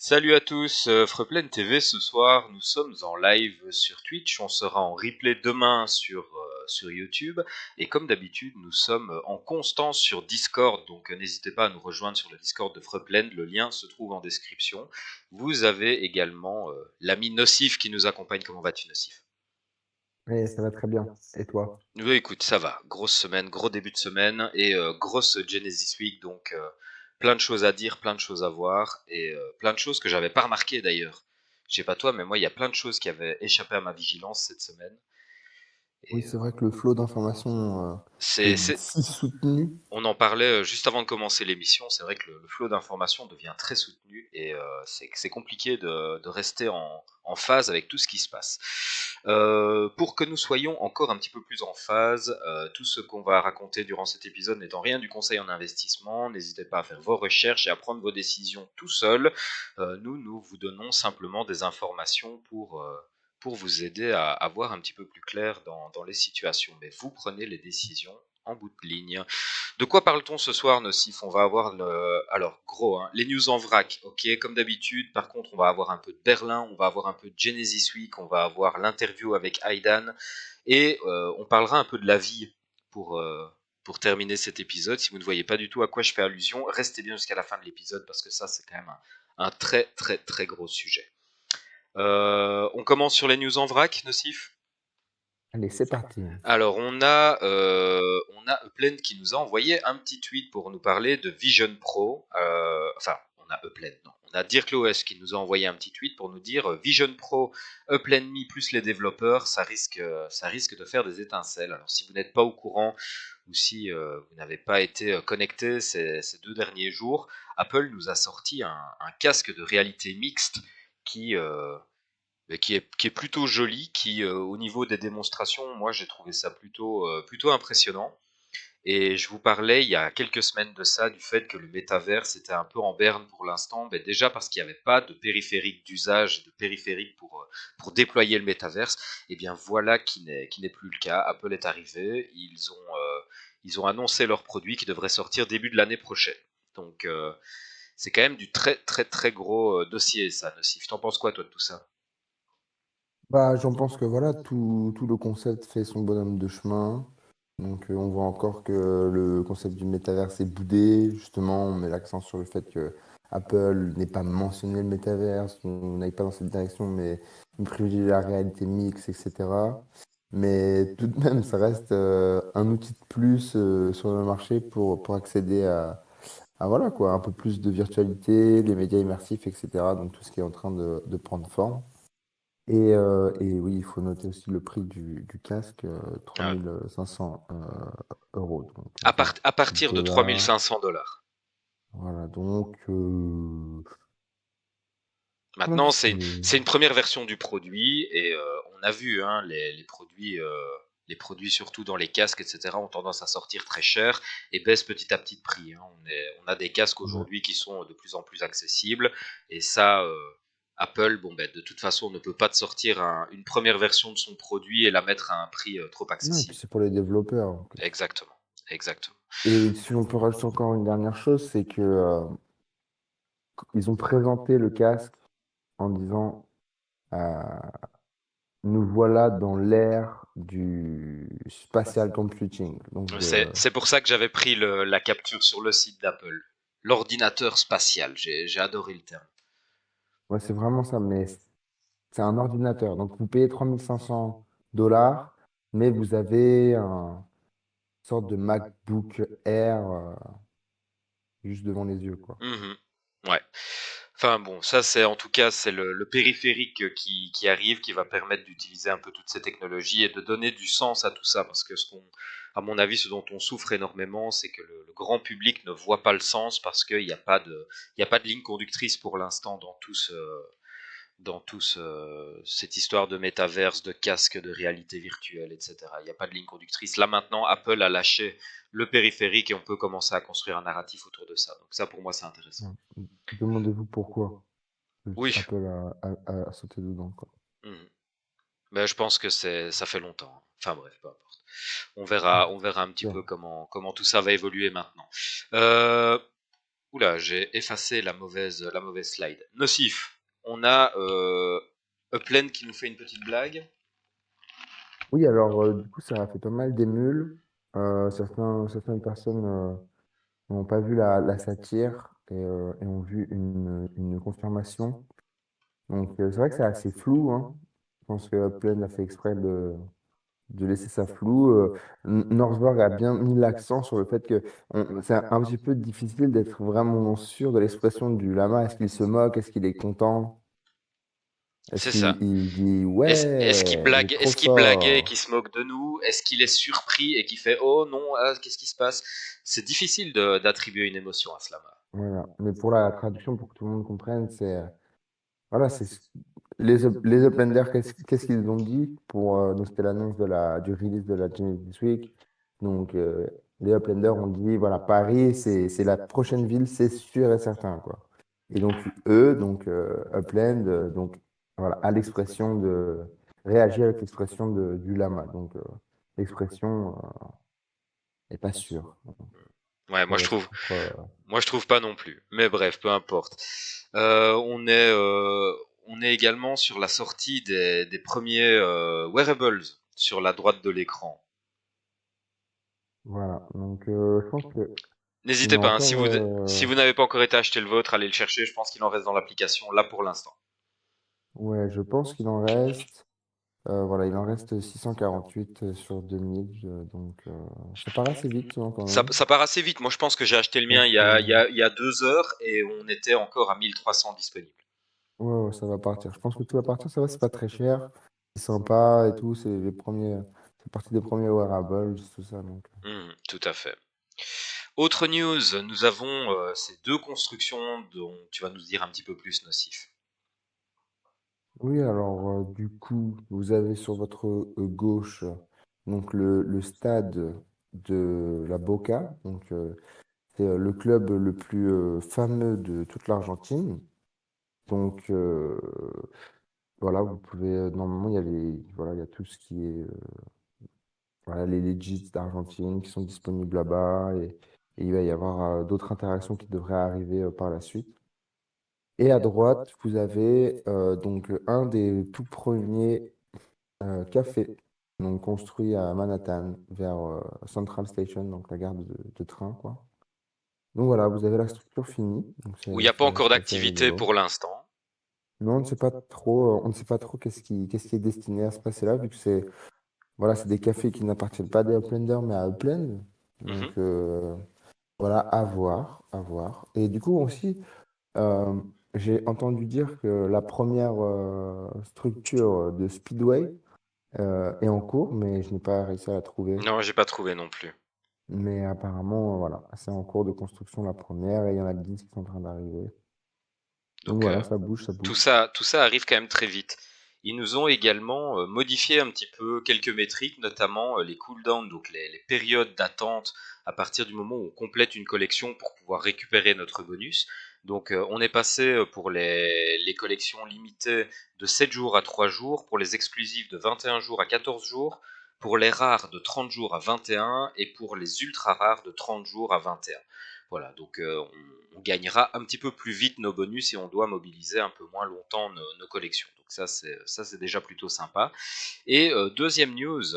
Salut à tous, Freeplan TV ce soir, nous sommes en live sur Twitch, on sera en replay demain sur YouTube et comme d'habitude nous sommes en constance sur Discord, donc n'hésitez pas à nous rejoindre sur le Discord de Freeplan, le lien se trouve en description. Vous avez également l'ami Nocif qui nous accompagne, comment vas-tu Nocif? Oui, ça va très bien. Et toi? Oui, écoute, ça va. Grosse semaine, gros début de semaine et grosse Genesis Week, donc plein de choses à dire, plein de choses à voir et plein de choses que j'avais pas remarquées d'ailleurs. Je sais pas toi, mais moi, il y a plein de choses qui avaient échappé à ma vigilance cette semaine. Oui, Et c'est vrai que le flot d'informations c'est, est c'est, si soutenu. on en parlait juste avant de commencer l'émission. C'est vrai que le flot d'informations devient très soutenu et c'est compliqué de rester en phase avec tout ce qui se passe. Pour que nous soyons encore un petit peu plus en phase, tout ce qu'on va raconter durant cet épisode n'étant rien du conseil en investissement, n'hésitez pas à faire vos recherches et à prendre vos décisions tout seul. Nous vous donnons simplement des informations pour vous aider à voir un petit peu plus clair dans les situations. Mais vous prenez les décisions en bout de ligne. De quoi parle-t-on ce soir, Nocif? On va avoir alors gros, hein, les news en vrac, ok, comme d'habitude. Par contre, on va avoir un peu de Berlin, on va avoir un peu de Genesis Week, on va avoir l'interview avec Aidan, et on parlera un peu de la vie pour, euh, pour terminer cet épisode. Si vous ne voyez pas du tout à quoi je fais allusion, restez bien jusqu'à la fin de l'épisode parce que ça, c'est quand même un très très très gros sujet. On commence sur les news en vrac, Nocif? Allez, c'est parti. Alors, on a Upland qui nous a envoyé un petit tweet pour nous parler de Vision Pro. Enfin, on a Upland, non. On a DirkLOS qui nous a envoyé un petit tweet pour nous dire Vision Pro, Upland Me plus les développeurs, ça risque de faire des étincelles. Alors, si vous n'êtes pas au courant ou si vous n'avez pas été connecté ces 2 derniers jours, Apple nous a sorti un casque de réalité mixte qui, mais qui est plutôt joli, qui au niveau des démonstrations, moi j'ai trouvé ça plutôt impressionnant. Et je vous parlais il y a quelques semaines de ça, du fait que le métaverse était un peu en berne pour l'instant, ben déjà parce qu'il n'y avait pas de périphérique d'usage, de périphérique pour déployer le métaverse. Et bien voilà qui n'est plus le cas. Apple est arrivé, ils ont annoncé leur produit qui devrait sortir début de l'année prochaine. Donc c'est quand même du très très très gros dossier ça, Nocif. T'en penses quoi toi de tout ça? Bah, j'en pense que voilà, tout le concept fait son bonhomme de chemin. Donc, on voit encore que le concept du métaverse est boudé. Justement, on met l'accent sur le fait que Apple n'ait pas mentionné le métaverse, on n'aille pas dans cette direction, mais on privilégie la réalité mixte, etc. Mais tout de même, ça reste un outil de plus sur le marché pour accéder à voilà quoi, un peu plus de virtualité, les médias immersifs, etc. Donc tout ce qui est en train de prendre forme. Et oui, il faut noter aussi le prix du casque, Ah, 3500 euros, donc à partir de dollars. 3500 $. Voilà, donc voilà, Maintenant, c'est une première version du produit et on a vu hein, les produits surtout dans les casques, etc., ont tendance à sortir très cher et baissent petit à petit de prix. Hein. On a des casques ouais. aujourd'hui qui sont de plus en plus accessibles et ça, Apple, bon ben de toute façon, ne peut pas te sortir une première version de son produit et la mettre à un prix trop Non, et puis accessible. c'est pour les développeurs en plus. Exactement, exactement. Et si on peut rajouter encore une dernière chose, c'est que ils ont présenté le casque en disant euh, nous voilà dans l'ère du spatial computing. Donc C'est pour ça que j'avais pris la capture sur le site d'Apple. L'ordinateur spatial, j'ai adoré le terme. ouais, c'est vraiment ça, mais c'est un ordinateur. Donc vous payez 3500 $, mais vous avez une sorte de MacBook Air juste devant les yeux, quoi. Mhm. Ouais. Enfin bon, ça c'est en tout cas c'est le périphérique qui arrive, qui va permettre d'utiliser un peu toutes ces technologies et de donner du sens à tout ça, parce que à mon avis, ce dont on souffre énormément, c'est que le grand public ne voit pas le sens parce qu'il n'y a pas de ligne conductrice pour l'instant dans cette histoire de métaverse, de casque, de réalité virtuelle, etc. Il n'y a pas de ligne conductrice. Là maintenant, Apple a lâché le périphérique et on peut commencer à construire un narratif autour de ça. Donc ça, pour moi, c'est intéressant. Ouais. Demandez-vous pourquoi Oui. Apple a sauté dedans, quoi. Mhm. Mais je pense que ça fait longtemps. Enfin bref, peu importe. On Ouais, verra un petit c'est peu sûr. comment tout ça va évoluer maintenant. Euh, Oula, j'ai effacé la mauvaise slide. Nocif, on a Upland qui nous fait une petite blague. Oui, alors du coup, ça a fait pas mal d'émules. Certaines personnes n'ont pas vu la satire et ont vu une confirmation. Donc c'est vrai que c'est assez flou, hein. Je pense que Upland a fait exprès de laisser ça flou. Northberg a bien mis l'accent sur le fait que c'est un petit peu difficile d'être vraiment sûr de l'expression du lama. Est-ce qu'il se moque? Est-ce qu'il est content? Est-ce C'est ça. qu'il dit Est-ce qu'il ouais, il est blague, trop est-ce qu'il blaguait et qu'il fort? se moque de nous? Est-ce qu'il est surpris et qu'il fait oh non, ah, qu'est-ce qui se passe? C'est difficile d'attribuer une émotion à cela. Voilà. Mais pour la traduction, pour que tout le monde comprenne, voilà, les Uplanders, qu'est-ce qu'ils ont dit pour donc c'était l'annonce du release de la Genesis Week. Donc les Uplanders ont dit voilà, Paris, c'est la prochaine ville, c'est sûr et certain quoi. Et donc eux, donc Upland, donc voilà, à l'expression de réagir avec l'expression du lama. Donc l'expression est pas sûre. Ouais, Pour être, moi je trouve pas non plus. Mais bref, peu importe. On est également sur la sortie des premiers wearables sur la droite de l'écran. voilà. Donc je pense que il y N'hésitez a pas, hein, encore si vous n'avez pas encore été acheté le vôtre, allez le chercher. Je pense qu'il en reste dans l'application là pour l'instant. ouais, je pense qu'il en reste. Voilà, il en reste 648 sur 2000. Donc, ça paraît assez vite hein, quand même. Ça part assez vite. Moi, je pense que j'ai acheté le Je mien pense que il y a 2 heures et on était encore à 1300 disponibles. ouais, ouais, ça va partir. Je pense que tout va partir. Ça va, c'est pas très cher. C'est sympa et tout. C'est partie des premiers wearables, tout ça. Donc. Tout à fait. Autre news, nous avons ces deux constructions dont tu vas nous dire un petit peu plus, Nocif. Oui, alors, du coup, vous avez sur votre gauche donc le stade de la Boca. Donc, c'est le club le plus fameux de toute l'Argentine. Donc, voilà, vous pouvez. Normalement, il y a voilà, il y a tout ce qui est. Voilà, les legits d'Argentine qui sont disponibles là-bas. Et il va y avoir d'autres interactions qui devraient arriver par la suite. Et à droite, vous avez donc un des tout premiers cafés donc, construits à Manhattan vers Central Station, donc la gare de train, quoi. Donc voilà, vous avez la structure finie. Donc Où il n'y a pas encore c'est assez d'activité rigolo. pour l'instant. Non, on ne sait pas trop qu'est-ce qui est destiné à se passer là, vu que voilà, c'est des cafés qui n'appartiennent pas à des Uplanders, mais à Upland. Donc Mhm. voilà, à voir, à voir. Et du coup aussi, euh, j'ai entendu dire que la première structure de Speedway est en cours, mais je n'ai pas réussi à la trouver. Non, j'ai pas trouvé non plus. Mais apparemment, voilà, c'est en cours de construction la première et il y en a 10 qui sont en train d'arriver. Donc Donc voilà, ça bouge, ça bouge. tout ça arrive quand même très vite. Ils nous ont également modifié un petit peu quelques métriques, notamment les cooldowns, donc les périodes d'attente à partir du moment où on complète une collection pour pouvoir récupérer notre bonus. Donc on est passé pour les collections limitées de 7 jours à 3 jours, pour les exclusives de 21 jours à 14 jours, pour les rares de 30 jours à 21 et pour les ultra rares de 30 jours à 21. Voilà, donc on gagnera un petit peu plus vite nos bonus et on doit mobiliser un peu moins longtemps nos collections. Donc ça c'est déjà plutôt sympa. Et deuxième news,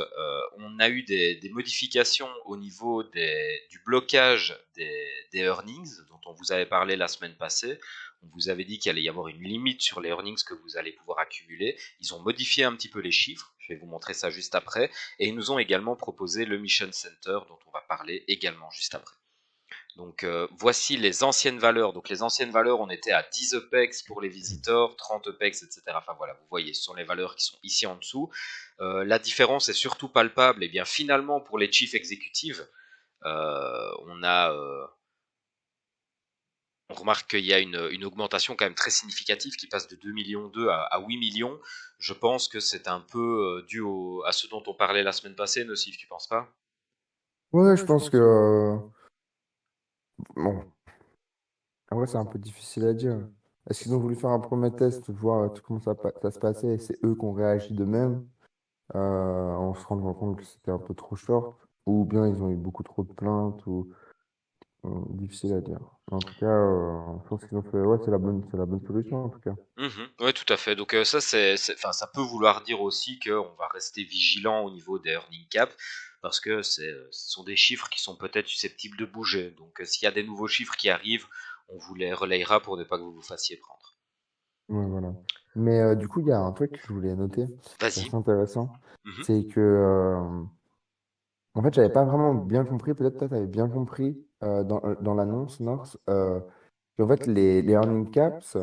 on a eu des modifications au niveau du blocage des earnings dont on vous avait parlé la semaine passée. On vous avait dit qu'il allait y avoir une limite sur les earnings que vous allez pouvoir accumuler. Ils ont modifié un petit peu les chiffres. Je vais vous montrer ça juste après. Et ils nous ont également proposé le Mission Center dont on va parler également juste après. Donc voici les anciennes valeurs. Donc les anciennes valeurs, on était à 10 EPEX pour les visiteurs, 30 EPEX, etc. Enfin voilà, vous voyez, ce sont les valeurs qui sont ici en dessous. La différence est surtout palpable. Et bien finalement, pour les chiefs exécutives, on a, on remarque qu'il y a une augmentation quand même très significative qui passe de 2 millions 2 à 8 millions. Je pense que c'est un peu dû à ce dont on parlait la semaine passée, Nocif, tu penses pas? Ouais, je pense que bon, en vrai, c'est un peu difficile à dire. Est-ce qu'ils ont voulu faire un premier test, voir comment ça se passait, et c'est eux qui ont réagi de même, en se rendant compte que c'était un peu trop short, ou bien ils ont eu beaucoup trop de plaintes, ou Difficile à dire. En tout cas, je pense qu'ils ont fait. Ouais, c'est la bonne solution en tout cas. Ouais, tout à fait. Donc ça, enfin, ça peut vouloir dire aussi qu'on va rester vigilant au niveau des earning caps, parce que ce sont des chiffres qui sont peut-être susceptibles de bouger. Donc s'il y a des nouveaux chiffres qui arrivent, on vous les relayera pour ne pas que vous vous fassiez prendre. Ouais, voilà. Mais du coup, il y a un truc que je voulais noter, qui est Vas-y. assez intéressant, Mhm. c'est que en fait, j'avais pas vraiment bien compris. Peut-être toi, tu avais bien compris dans l'annonce, North, qu'en fait, les earning caps.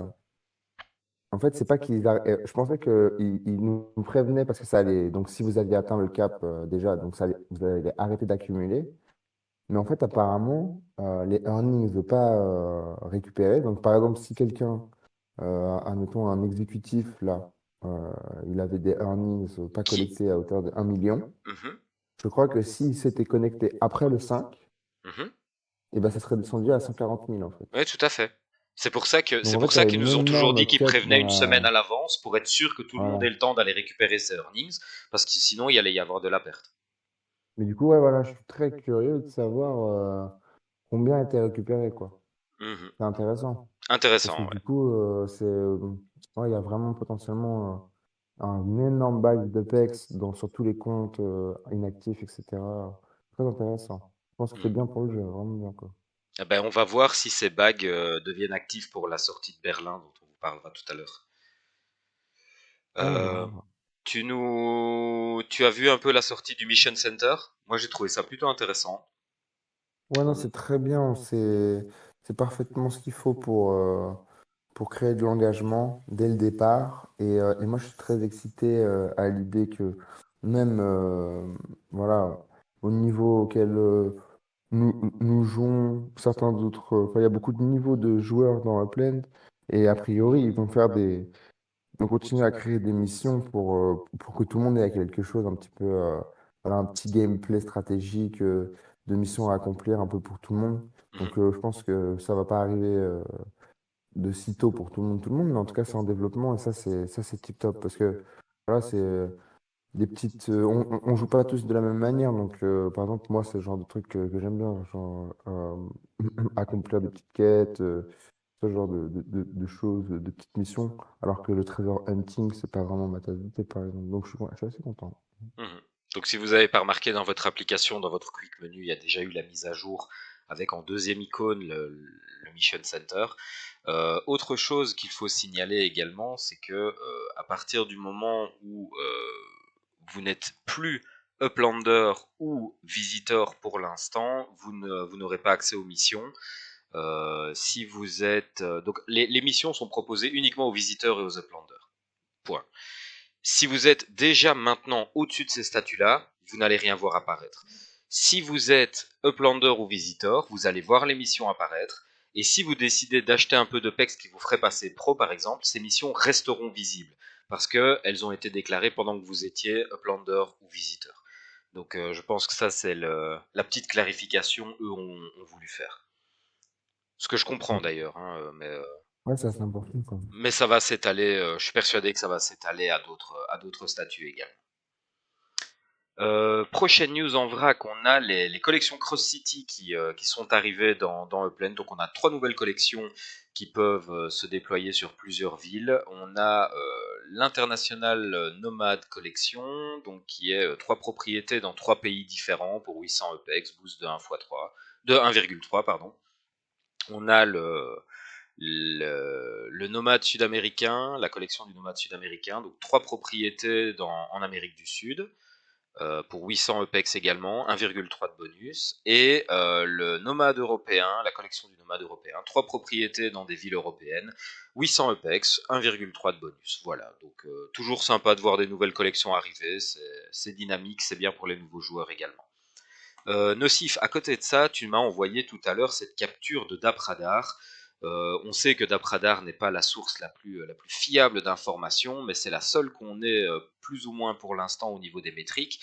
En fait, c'est pas je pensais qu'ils nous prévenaient parce que ça allait. Donc, si vous aviez atteint le cap déjà, donc vous allez arrêter d'accumuler. Mais en fait, apparemment, les earnings ne pas récupérer. Donc, par exemple, si quelqu'un, admettons un exécutif là, euh, il avait des earnings pas Qui? collectés à hauteur de 1 million, Mhm. je crois que s'il s'était connecté après le 5, Mhm. et ben, ça serait descendu à 140 000 en fait. Ouais, tout à fait. Donc, C'est en pour fait, il y ça a qu'ils une nous ont toujours dit énorme qu'ils cut prévenaient dans une semaine à la. l'avance pour être sûr que tout le monde ait Voilà. le temps d'aller récupérer ses earnings, parce que sinon il allait y avoir de la perte. Mais du coup, ouais, voilà, je suis très curieux de savoir combien a été récupéré, quoi. Mhm. C'est intéressant. Parce que Intéressant, ouais. du coup, ouais, il y a vraiment potentiellement un énorme bag de PEX sur tous les comptes inactifs, etc. Très intéressant. Je pense que c'est bien Mhm. pour le jeu, vraiment bien, quoi. Eh ben, on va voir si ces bagues deviennent actives pour la sortie de Berlin dont on vous parlera tout à l'heure. Ouais, on Euh, verra. tu as vu un peu la sortie du Mission Center? Moi, j'ai trouvé ça plutôt intéressant. Ouais, non, On- c'est très bien. C'est parfaitement ce qu'il faut pour créer de l'engagement dès le départ. Et moi, je suis très excité à l'idée que même voilà, au niveau auquel nous jouons, certains d'autres, enfin, il y a beaucoup de niveaux de joueurs dans Upland. Et a priori, ils vont continuer à créer des missions pour que tout le monde ait quelque chose, un petit peu, voilà, un petit gameplay stratégique de missions à accomplir un peu pour tout le monde. Mhm, Donc, je pense que ça va pas arriver de sitôt pour tout le monde, mais en tout cas, c'est en développement et ça, c'est tip top parce que voilà, c'est des petites. On joue pas tous de la même manière, donc par exemple, moi, c'est le genre de truc que j'aime bien, genre accomplir des petites quêtes, ce genre de choses, de petites missions, alors que le trésor hunting, c'est pas vraiment ma tasse de thé, par exemple. Donc, je suis assez content. mhm. Donc, si vous n'avez pas remarqué dans votre application, dans votre quick menu, il y a déjà eu la mise à jour avec en deuxième icône le Mission Center. Autre chose qu'il faut signaler également, c'est que à partir du moment où vous n'êtes plus Uplander ou Visitor pour l'instant, vous n'aurez pas accès aux missions. Si vous êtes donc les missions sont proposées uniquement aux visiteurs et aux Uplanders. Point. Si vous êtes déjà maintenant au-dessus de ces statuts-là, vous n'allez rien voir apparaître. Si vous êtes Uplander ou Visitor, vous allez voir les missions apparaître. Et si vous décidez d'acheter un peu de PEX qui vous ferait passer pro, par exemple, ces missions resteront visibles parce qu'elles ont été déclarées pendant que vous étiez Uplander ou Visitor. Donc je pense que ça, c'est la petite clarification eux ont voulu faire. Ce que je comprends d'ailleurs, hein, Ouais, ça, c'est important, quoi. mais ça va s'étaler, je suis persuadé que ça va s'étaler à d'autres statuts également. Prochaine news en vrac, on a les collections Cross City qui sont arrivées dans Upland. Donc on a 3 nouvelles collections qui peuvent se déployer sur plusieurs villes. On a l'International Nomad Collection, donc qui est 3 propriétés dans 3 pays différents pour 800 EPEX, boost de 1,3 pardon. On a le nomade sud-américain, la collection du nomade sud-américain, donc 3 propriétés en Amérique du Sud, pour 800 EPEX également, 1,3 de bonus, et le nomade européen, la collection du nomade européen, 3 propriétés dans des villes européennes, 800 EPEX, 1,3 de bonus. Voilà, donc toujours sympa de voir des nouvelles collections arriver, c'est dynamique, c'est bien pour les nouveaux joueurs également. Nocif, à côté de ça, tu m'as envoyé tout à l'heure cette capture de Dapradar. On sait que Dapradar n'est pas la source la plus fiable d'informations, mais c'est la seule qu'on ait plus ou moins pour l'instant au niveau des métriques.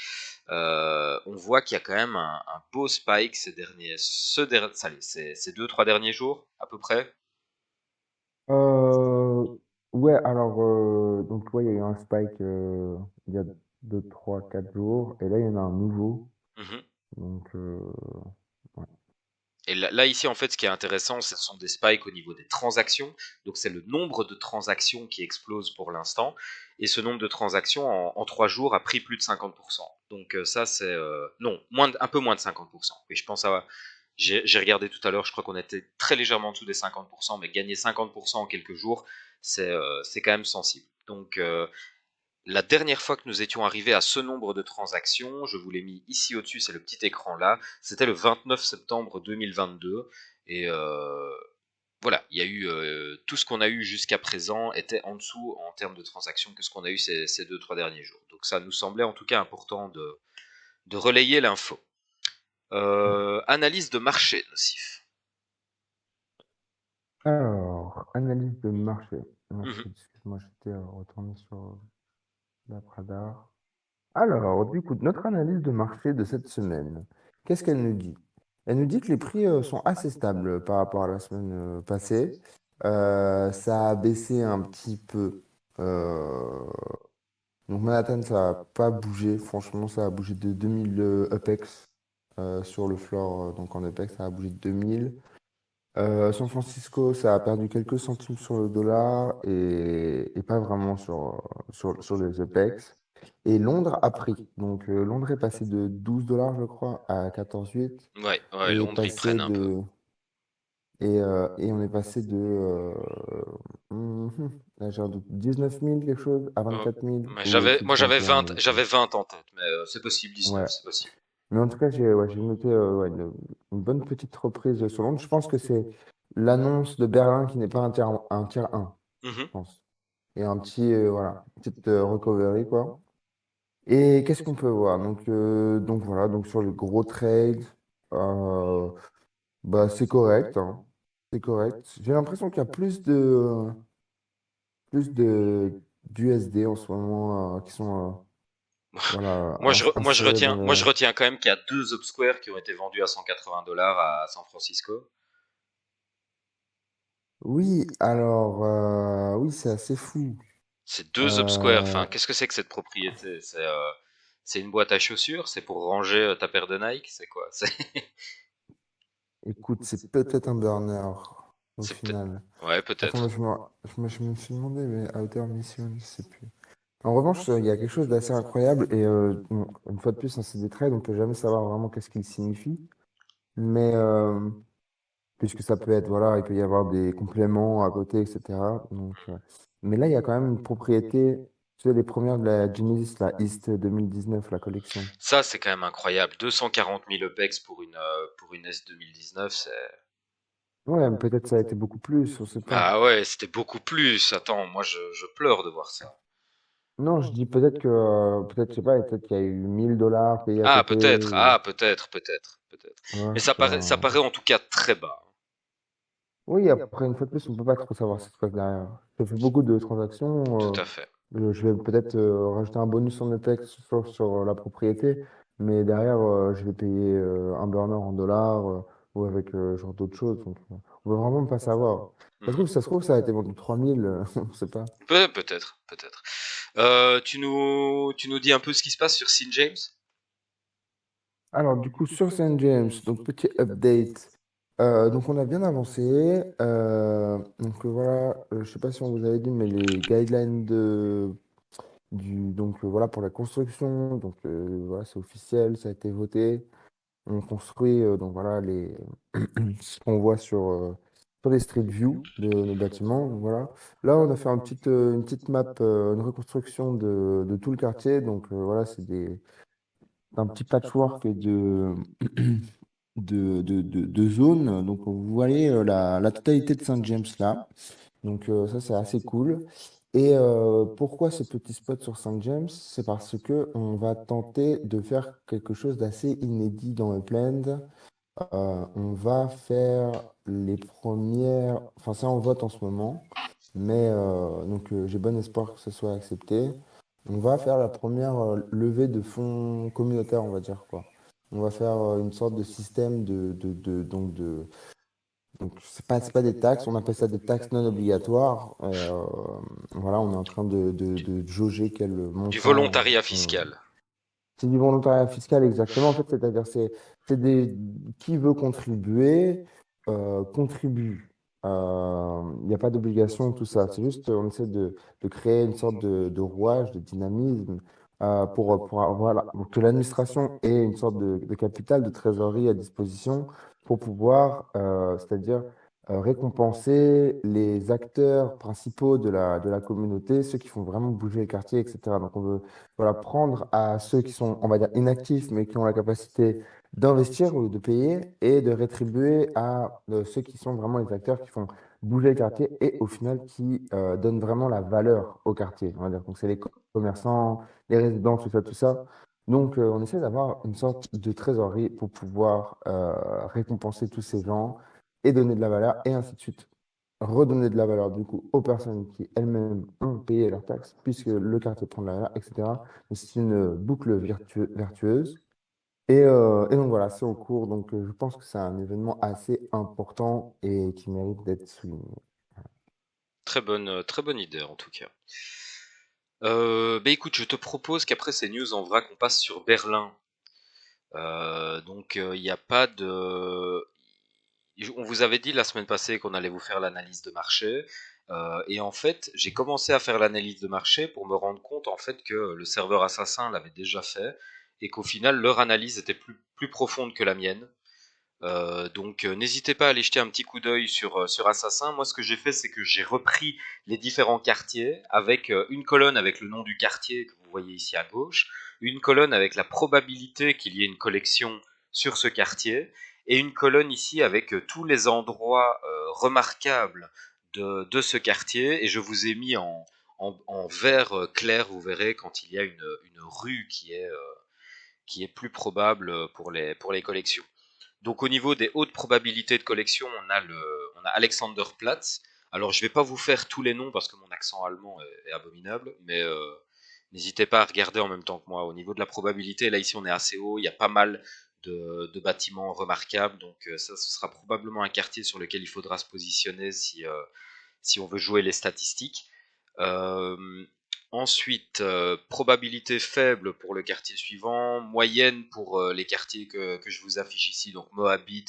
On voit qu'il y a quand même un beau spike ces 2-3 derniers jours, à peu près. Euh, ouais, alors, donc, ouais, il y a eu un spike il y a 2 3 4 jours, et là, il y en a un nouveau. Mhm. Donc, ouais. Et là, ici, en fait, ce qui est intéressant, ce sont des spikes au niveau des transactions. Donc, c'est le nombre de transactions qui explose pour l'instant. Et ce nombre de transactions, en 3 jours, a pris plus de 50%. Donc, ça, c'est... non, un peu moins de 50%. Et je pense à... J'ai regardé tout à l'heure, je crois qu'on était très légèrement en dessous des 50%, mais gagner 50% en quelques jours, c'est quand même sensible. Donc, la dernière fois que nous étions arrivés à ce nombre de transactions, je vous l'ai mis ici au-dessus, c'est le petit écran là, c'était le 29 septembre 2022. Et voilà, il y a eu tout ce qu'on a eu jusqu'à présent était en dessous en termes de transactions que ce qu'on a eu ces 2-3 derniers jours. Donc ça nous semblait en tout cas important de relayer l'info. Analyse de marché, Nocif. Alors, analyse de marché. Merci, Mhm. excuse-moi, j'étais retourné sur la radar. Alors, du coup, notre analyse de marché de cette semaine, qu'est-ce qu'elle nous dit? Elle nous dit que les prix sont assez stables par rapport à la semaine passée. Ça a baissé un petit peu. Euh, donc Manhattan, ça n'a pas bougé. Franchement, ça a bougé de 2000 UPEX sur le floor. Donc en UPEX, ça a bougé de 2000. San Francisco, ça a perdu quelques centimes sur le dollar et pas vraiment sur les EPEX. Et Londres a pris. Donc Londres est passé de 12 dollars, je crois, à 14,8 Ouais, ouais, et Londres, ils passé prennent un peu. de et on est passé de là, j'ai un doute, 19 000 quelque chose à Euh, 24 000 mais ou plus de moi 21 000. j'avais 20 en tête, mais c'est possible, 19, Ouais. c'est possible. Mais en tout cas, j'ai noté ouais, une bonne petite reprise sur Londres. Je pense que c'est l'annonce de Berlin qui n'est pas un tiers 1, je Mhm. pense. Et un petit, voilà, une petite recovery, quoi. Et qu'est-ce qu'on peut voir? Donc voilà, donc sur les gros trades, euh, bah, c'est correct, hein. C'est correct. J'ai l'impression qu'il y a plus d'USD en ce moment qui sont voilà, insérés dans Moi, je les. retiens quand même qu'il y a deux Upsquare qui ont été vendus à 180 dollars à San Francisco. Oui, alors, oui, c'est assez fou. C'est deux Upsquare. Euh, Enfin, qu'est-ce que c'est que cette propriété? C'est une boîte à chaussures? C'est pour ranger ta paire de Nike? C'est quoi? Écoute, c'est peut-être un burner au C'est peut-être. final. Ouais, Attends, mais peut-être. je me suis demandé, mais à hauteur mission, je sais plus. En revanche, il y a quelque chose d'assez incroyable, et bon, une fois de plus, hein, c'est des trades, on peut jamais savoir vraiment qu'est-ce qu'ils signifient, mais puisque ça peut être, voilà, il peut y avoir des compléments à côté, etc. Mais là, il y a quand même une propriété, tu sais, les premières de la Genesis, la East 2019, la collection. Ça, c'est quand même incroyable. 240 000 EPEX pour une S 2019, c'est. Ouais, mais peut-être ça a été beaucoup plus, on sait pas. Ah ouais, c'était beaucoup plus. Attends, moi, je pleure de voir ça. Non, je dis peut-être que, peut-être, je sais pas, peut-être qu'il y a eu 1000 dollars payés à côté. Peut-être. Ouais, Mais c'est ça pas. paraît en tout cas très bas. Oui, après, une fois de plus, on peut pas trop savoir ce qui se passe derrière. Je fais beaucoup de Tout transactions. à fait. Je vais peut-être rajouter un bonus en EPEX sur la propriété, mais derrière, je vais payer un burner en dollars ou avec genre d'autres choses. Donc, on veut vraiment pas savoir. Mhm. Ça se trouve, ça a été vendu 3000, on sait pas. Peut-être, peut-être. Tu nous dis un peu ce qui se passe sur St. James? Alors, du coup, sur Saint James, donc petit update. Donc, on a bien avancé. Voilà, je sais pas si on vous avait dit, mais les guidelines voilà, pour la construction. Voilà, c'est officiel, ça a été voté. On construit donc voilà ce qu'on voit sur les Street View de nos bâtiments. Donc, voilà. Là, on a fait une petite map, une reconstruction de tout le quartier. Voilà, un petit patchwork de zones. Donc vous voyez la totalité de Saint James là. Ça, c'est assez cool. Et pourquoi ce petit spot sur Saint James? C'est parce que on va tenter de faire quelque chose d'assez inédit dans Upland. On va faire les premières, enfin c'est en vote en ce moment, mais j'ai bon espoir que ce soit accepté. On va faire la première levée de fonds communautaire, on va dire quoi. On va faire une sorte de système donc c'est pas des taxes, on appelle ça des taxes non obligatoires. Voilà, on est en train de jauger quel Du montant volontariat fiscal. C'est du volontariat fiscal, exactement. En fait, c'est-à-dire, c'est des, qui veut contribuer, contribue. Il n'y a pas d'obligation, tout ça. C'est juste, on essaie de créer une sorte de rouage, de dynamisme, voilà, pour que l'administration ait une sorte de capital, de trésorerie à disposition pour pouvoir, c'est-à-dire, récompenser les acteurs principaux de la communauté, ceux qui font vraiment bouger les quartiers, etc. Donc, on veut voilà, prendre à ceux qui sont, on va dire, inactifs, mais qui ont la capacité d'investir ou de payer, et de rétribuer à ceux qui sont vraiment les acteurs qui font bouger le quartier et au final qui donnent vraiment la valeur au quartier. On va dire. Donc c'est les commerçants, les résidents, tout ça, tout ça. Donc on essaie d'avoir une sorte de trésorerie pour pouvoir récompenser tous ces gens et donner de la valeur et ainsi de suite redonner de la valeur du coup aux personnes qui elles-mêmes ont payé leurs taxes, puisque le quartier prend de la valeur, etc. Donc, c'est une boucle vertueuse. Et donc voilà, c'est en cours. Donc je pense que c'est un événement assez important et qui mérite d'être souligné. Très bonne idée en tout cas. Bah écoute, je te propose qu'après ces news en vrac, on passe sur Berlin. Il n'y a pas de. On vous avait dit la semaine passée qu'on allait vous faire l'analyse de marché. Et en fait, j'ai commencé à faire l'analyse de marché pour me rendre compte en fait que le serveur assassin l'avait déjà fait et qu'au final leur analyse était plus profonde que la mienne. N'hésitez pas à aller jeter un petit coup d'œil sur Assassin. Moi, ce que j'ai fait, c'est que j'ai repris les différents quartiers avec une colonne avec le nom du quartier que vous voyez ici à gauche, une colonne avec la probabilité qu'il y ait une collection sur ce quartier, et une colonne ici avec tous les endroits remarquables de ce quartier. Et je vous ai mis en vert clair, vous verrez, quand il y a une rue qui est plus probable pour les collections. Donc au niveau des hautes probabilités de collection, on a Alexanderplatz. Alors je vais pas vous faire tous les noms parce que mon accent allemand est abominable, mais n'hésitez pas à regarder en même temps que moi. Au niveau de la probabilité, là ici on est assez haut, il y a pas mal de bâtiments remarquables, donc ça ce sera probablement un quartier sur lequel il faudra se positionner si on veut jouer les statistiques. Euh, Ensuite, probabilité faible pour le quartier suivant, moyenne pour les quartiers que je vous affiche ici, donc Moabit,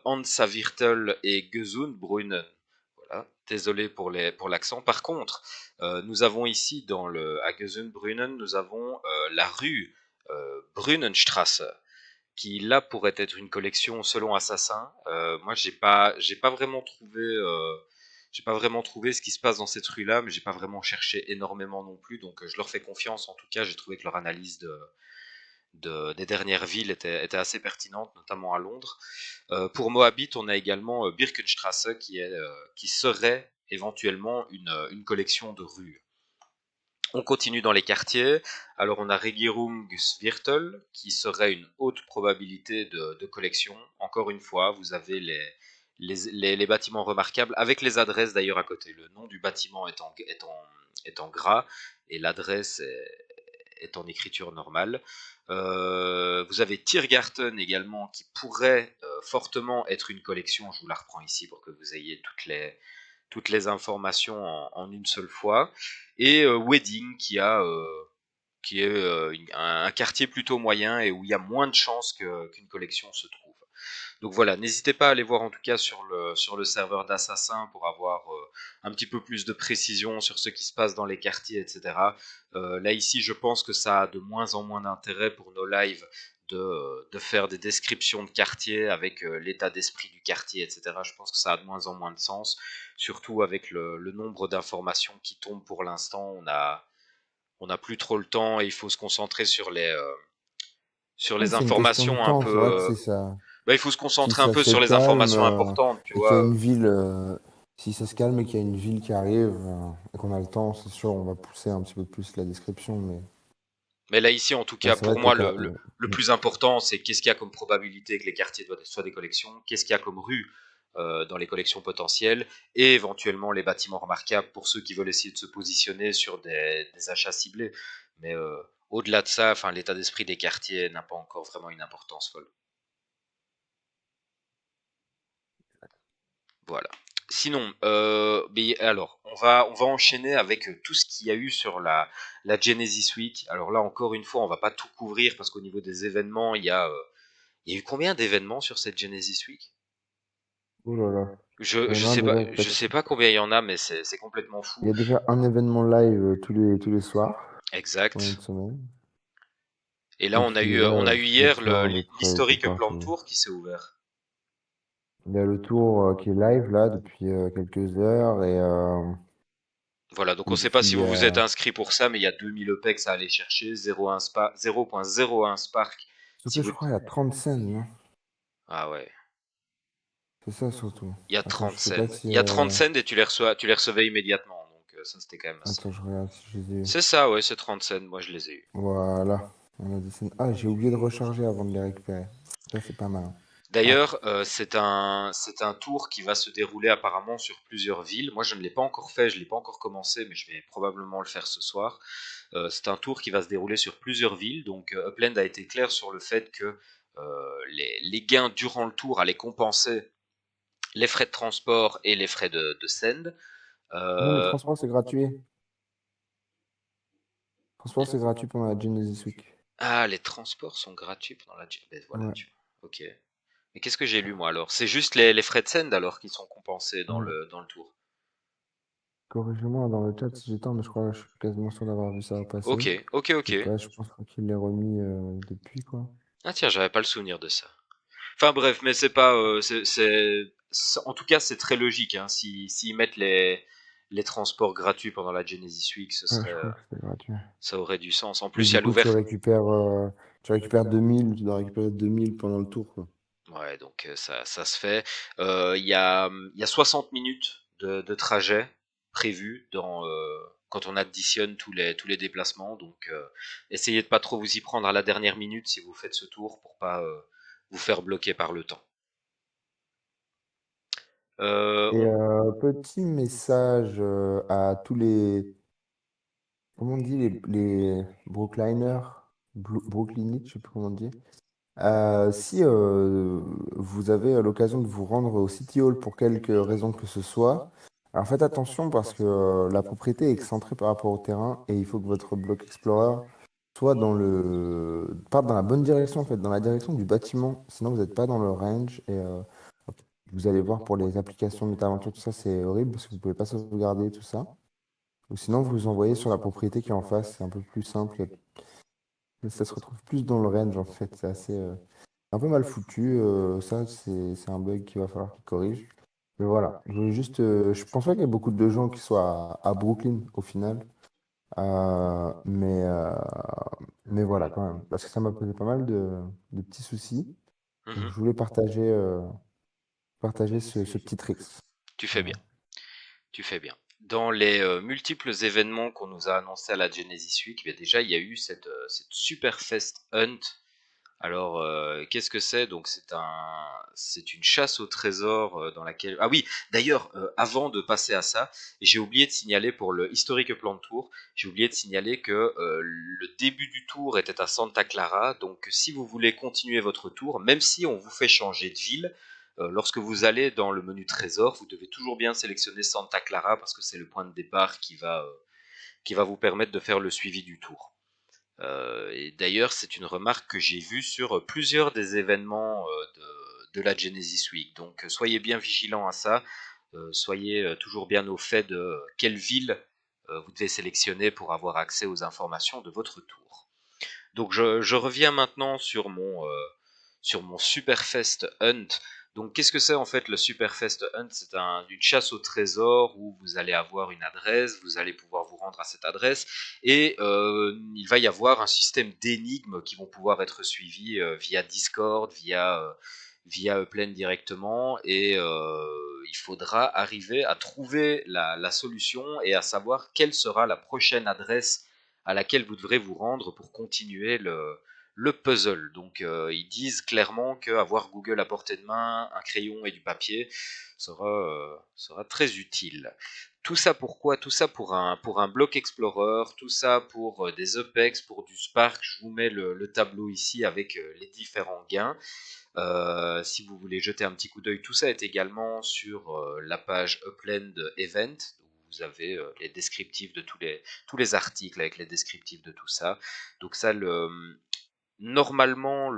Hansa-Viertel et Gesundbrunnen. Voilà, désolé pour l'accent. Par contre, nous avons ici à Gesundbrunnen, nous avons la rue Brunnenstraße, qui là pourrait être une collection selon Assassin. Moi, j'ai pas vraiment trouvé, j'ai pas vraiment trouvé ce qui se passe dans cette rue-là, mais j'ai pas vraiment cherché énormément non plus, donc je leur fais confiance. En tout cas, j'ai trouvé que leur analyse des dernières villes était assez pertinente, notamment à Londres. Pour Moabit, on a également Birkenstrasse, qui serait éventuellement une collection de rues. On continue dans les quartiers. Alors on a Regierungsviertel qui serait une haute probabilité de collection. Encore une fois, vous avez les bâtiments remarquables avec les adresses d'ailleurs à côté. Le nom du bâtiment est en gras et l'adresse est en écriture normale. Vous avez Tiergarten également qui pourrait fortement être une collection. Je vous la reprends ici pour que vous ayez toutes les informations en une seule fois. Et Wedding qui est un quartier plutôt moyen et où il y a moins de chances qu'une collection se trouve. Donc voilà, n'hésitez pas à aller voir en tout cas sur le serveur d'Assassin pour avoir un petit peu plus de précision sur ce qui se passe dans les quartiers, etc. Là ici, je pense que ça a de moins en moins d'intérêt pour nos lives de faire des descriptions de quartiers avec l'état d'esprit du quartier, etc. Je pense que ça a de moins en moins de sens, surtout avec le nombre d'informations qui tombent pour l'instant. On a plus trop le temps et il faut se concentrer sur Ouais, les c'est une question de informations un temps. C'est vrai que peu. Bah, il faut se si concentrer un ça peu se sur les calme informations importantes, tu et qu'il y a vois. une ville, si ça se calme et qu'il y a une ville qui arrive et qu'on a le temps, c'est sûr, on va pousser un petit peu plus la description. Mais là, ici, en tout Mais cas, c'est vrai pour que moi, t'as, le plus important, c'est qu'est-ce qu'il y a comme probabilité que les quartiers soient des collections, qu'est-ce qu'il y a comme rue dans les collections potentielles, et éventuellement les bâtiments remarquables pour ceux qui veulent essayer de se positionner sur des achats ciblés. Mais au-delà de ça, enfin, l'état d'esprit des quartiers n'a pas encore vraiment une importance folle. Voilà. Sinon, mais alors, on va enchaîner avec tout ce qu'il y a eu sur la Genesis Week. Alors là, encore une fois, on va pas tout couvrir parce qu'au niveau des événements, il y a eu combien d'événements sur cette Genesis Week? Oh là là. Il y en a un déjà, Je sais pas combien il y en a, mais c'est complètement il fou. y a déjà un événement live tous les soirs pendant une Exact. semaine. Et là, Et puis on là, a eu le hier plein de trades de l'historique Plan de partout. Tour qui s'est ouvert. Il y a le tour qui est live là depuis quelques heures Voilà, donc on et sait pas si puis vous vous êtes inscrit pour ça, mais il y a 2000 OPEX à aller chercher, 0.01 Spark. Si surtout je vous... crois il y a 30 scènes, non? Ah ouais. C'est ça surtout. Il y a Attends, 30 je sais pas cents. si Il y a 30 cents et tu les recevais immédiatement. Donc ça, c'était quand même assez. attends, je regarde si je les ai eu. C'est ça, ouais, c'est 30 cents. Moi, je les ai eu. Voilà. On a des scènes. Ah, j'ai oublié de recharger avant de les récupérer. Ça c'est pas mal. Ah, D'ailleurs, c'est un tour qui va se dérouler apparemment sur plusieurs villes. Moi, je ne l'ai pas encore fait, je l'ai pas encore commencé, mais je vais probablement le faire ce soir. C'est un tour qui va se dérouler sur plusieurs villes. Donc, Upland a été clair sur le fait que les gains durant le tour allaient compenser les frais de transport et les frais de send. non, les Euh, transports c'est gratuit. Transport c'est gratuit pendant la Genesis Week. Ah, les transports sont gratuits pendant la... Ben voilà, Ouais, tu vois. Ok. Mais qu'est-ce que j'ai lu moi alors? C'est juste les frais de send alors qui sont compensés ouais. dans le tour. Corrigez-moi dans le chat si j'ai tort, mais je crois que je suis quasiment sûr d'avoir vu ça passer. Ok, ok, Je ok. sais pas, je pense qu'il l'ait remis depuis quoi. Ah tiens, j'avais pas le souvenir de ça. Enfin bref, mais c'est pas, en tout cas c'est très logique. Hein. S'ils mettent les transports gratuits pendant la Genesis Week, Ouais, je crois que c'était gratuit. ça aurait du sens. En Et plus, il y du a coup, tu récupères 2000, tu dois récupérer 2000 pendant le tour, quoi. ouais, donc ça se fait. Il y a 60 minutes de trajet prévu quand on additionne tous les déplacements. Donc, essayez de pas trop vous y prendre à la dernière minute si vous faites ce tour pour pas vous faire bloquer par le temps. Euh, Et on- petit message à tous comment on dit, les Brookliners, Brooklynites, je sais plus comment on dit. Si vous avez l'occasion de vous rendre au City Hall pour quelque raison que ce soit, alors faites attention parce que la propriété est excentrée par rapport au terrain et il faut que votre bloc Explorer parte dans la bonne direction, en fait, dans la direction du bâtiment. Sinon, vous n'êtes pas dans le range et vous allez voir pour les applications de MetaVenture, tout ça, c'est horrible parce que vous pouvez pas sauvegarder tout ça. Ou sinon, vous vous envoyez sur la propriété qui est en face, c'est un peu plus simple. Ça se retrouve plus dans le range, en fait. C'est assez, un peu mal foutu. Ça, c'est un bug qu'il va falloir qu'ils corrigent. Mais voilà, je voulais juste, je pense pas qu'il y ait beaucoup de gens qui soient à Brooklyn au final. Euh, mais, euh, mais voilà, quand même, parce que ça m'a posé pas mal de petits soucis. Donc, Mhm, je voulais partager ce petit trick. tu fais bien, Voilà. tu fais bien. Dans les multiples événements qu'on nous a annoncés à la Genesis Week, eh bien déjà il y a eu cette Superfest Hunt. Alors, qu'est-ce que c'est? Donc, c'est une chasse au trésor dans laquelle. Ah oui, d'ailleurs, avant de passer à ça, j'ai oublié de signaler pour le historique plan de tour, j'ai oublié de signaler que le début du tour était à Santa Clara. Donc, si vous voulez continuer votre tour, même si on vous fait changer de ville, lorsque vous allez dans le menu trésor, vous devez toujours bien sélectionner Santa Clara parce que c'est le point de départ qui va vous permettre de faire le suivi du tour. Et d'ailleurs, c'est une remarque que j'ai vue sur plusieurs des événements de la Genesis Week. Donc, soyez bien vigilants à ça. Soyez toujours bien au fait de quelle ville vous devez sélectionner pour avoir accès aux informations de votre tour. Donc, je reviens maintenant sur mon Superfest Hunt. Donc, qu'est-ce que c'est en fait le Superfest Hunt? C'est une chasse au trésor où vous allez avoir une adresse, vous allez pouvoir vous rendre à cette adresse et il va y avoir un système d'énigmes qui vont pouvoir être suivies via Discord, via Upland directement et il faudra arriver à trouver la solution et à savoir quelle sera la prochaine adresse à laquelle vous devrez vous rendre pour continuer le puzzle. Donc ils disent clairement qu'avoir Google à portée de main, un crayon et du papier sera très utile. Tout ça pourquoi? Tout ça pour un block explorer, tout ça pour des Apex, pour du Spark. Je vous mets le tableau ici avec les différents gains. Si vous voulez jeter un petit coup d'œil, tout ça est également sur la page Upland Event, où vous avez les descriptifs de tous les articles avec les descriptifs de tout ça. Donc ça, normalement,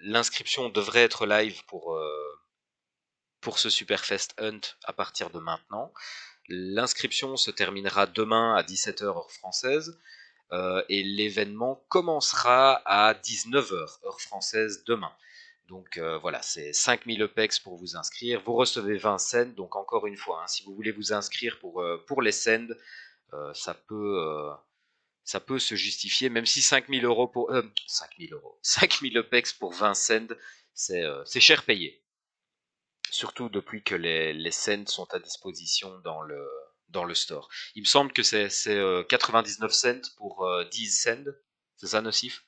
l'inscription devrait être live pour ce Superfest Hunt à partir de maintenant. L'inscription se terminera demain à 17h heure française et l'événement commencera à 19h heure française demain. Donc voilà, c'est 5000 EPEX pour vous inscrire. Vous recevez 20 cents. Donc encore une fois, hein, si vous voulez vous inscrire pour les cents, ça ça peut se justifier, même si 5000 euros pour 5000 euros, 5000 EPEX pour 20 cents, c'est cher payé. Surtout depuis que les cents sont à disposition dans le store. Il me semble que c'est 99 cents pour 10 cents. C'est ça, Nocif?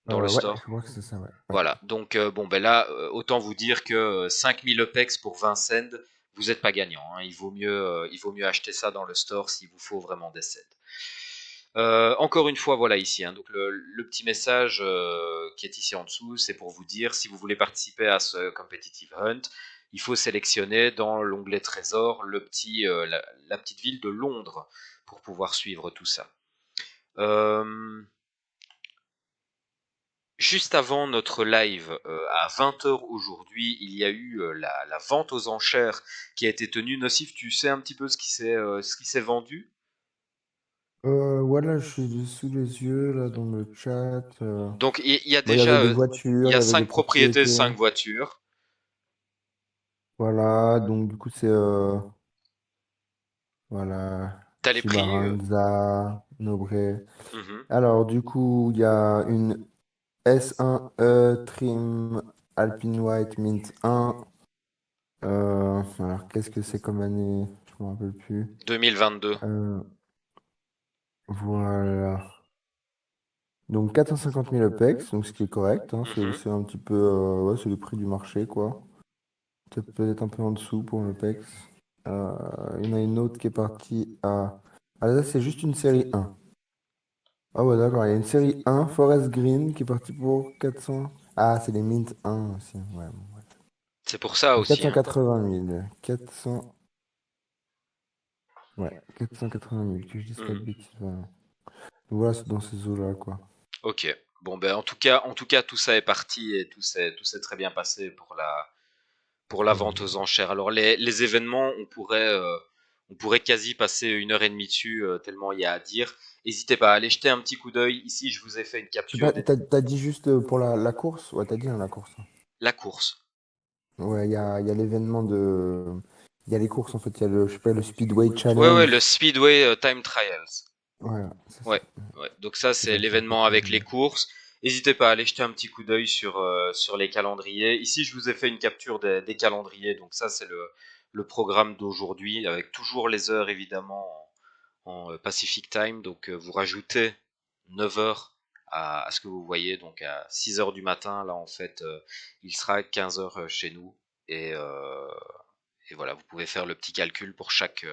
Dans le Ouais, store. je crois que c'est ça, ouais. Ouais. Voilà. Donc, bon, ben là, autant vous dire que 5000 EPEX pour 20 cents, vous n'êtes pas gagnant, hein. Il vaut mieux acheter ça dans le store s'il vous faut vraiment des cents. Encore une fois, voilà ici, hein, donc le petit message qui est ici en dessous, c'est pour vous dire, si vous voulez participer à ce Competitive Hunt, il faut sélectionner dans l'onglet Trésor la petite ville de Londres pour pouvoir suivre tout ça. Juste avant notre live, à 20h aujourd'hui, il y a eu la vente aux enchères qui a été tenue. Nocif, tu sais un petit peu ce qui s'est vendu? Voilà, je suis sous les yeux, là, dans le chat. Donc il y a Bon, il y avait déjà des il voitures, y il a y avait des 5 propriétés, propriétés. 5 voitures. Voilà, donc du coup, c'est voilà, T'as les prix Chibaranza, Nobré. Mhm. Alors, du coup, il y a une S1E Trim Alpine White Mint 1. Alors, qu'est-ce que c'est comme année? Je me rappelle plus. 2022. Euh, voilà. Donc, 450 000 EPEX, donc ce qui est correct, hein, Mhm. c'est un petit peu, ouais, c'est le prix du marché, quoi. Peut-être un peu en dessous pour l'EPEX. Euh, il y en a une autre qui est partie à... Ah, là, c'est juste une série 1. Ah ouais, d'accord, il y a une série 1, Forest Green, qui est partie pour 400... Ah, c'est les Mint 1 aussi, ouais. Bon, ouais. C'est pour ça Donc aussi, hein. 480 000. 400... Ouais, 480 000, que je dise pas de Mhm. bêtises. Voilà, donc voilà, c'est dans ces eaux-là, quoi. Ok. Bon ben en tout cas, tout ça est parti et tout s'est très bien passé pour la vente aux enchères. Alors les événements, on pourrait quasi passer 1 heure et demie dessus tellement il y a à dire. N'hésitez pas à aller jeter un petit coup d'œil. Ici, je vous ai fait une Je sais pas, capture des t'as dit juste pour la course? Ouais, t'as dit hein, la course. la course. Ouais, il y a l'événement de... Il y a les courses, en fait, il y a le, je sais pas, le Speedway Ouais, Challenge. le Speedway Time Trials. Voilà, c'est ça. Ouais, ouais. Donc ça, C'est c'est comme ça que l'événement ça se avec les dit. courses. N'hésitez pas à aller jeter un petit coup d'œil sur les calendriers. Ici, je vous ai fait une capture des calendriers. Donc ça, c'est le programme d'aujourd'hui, avec toujours les heures, évidemment, en Pacific Time. Donc vous rajoutez 9 heures à ce que vous voyez. Donc à 6 heures du matin, là, en fait, il sera 15 heures chez nous. Et, euh, et voilà, vous pouvez faire le petit calcul pour chaque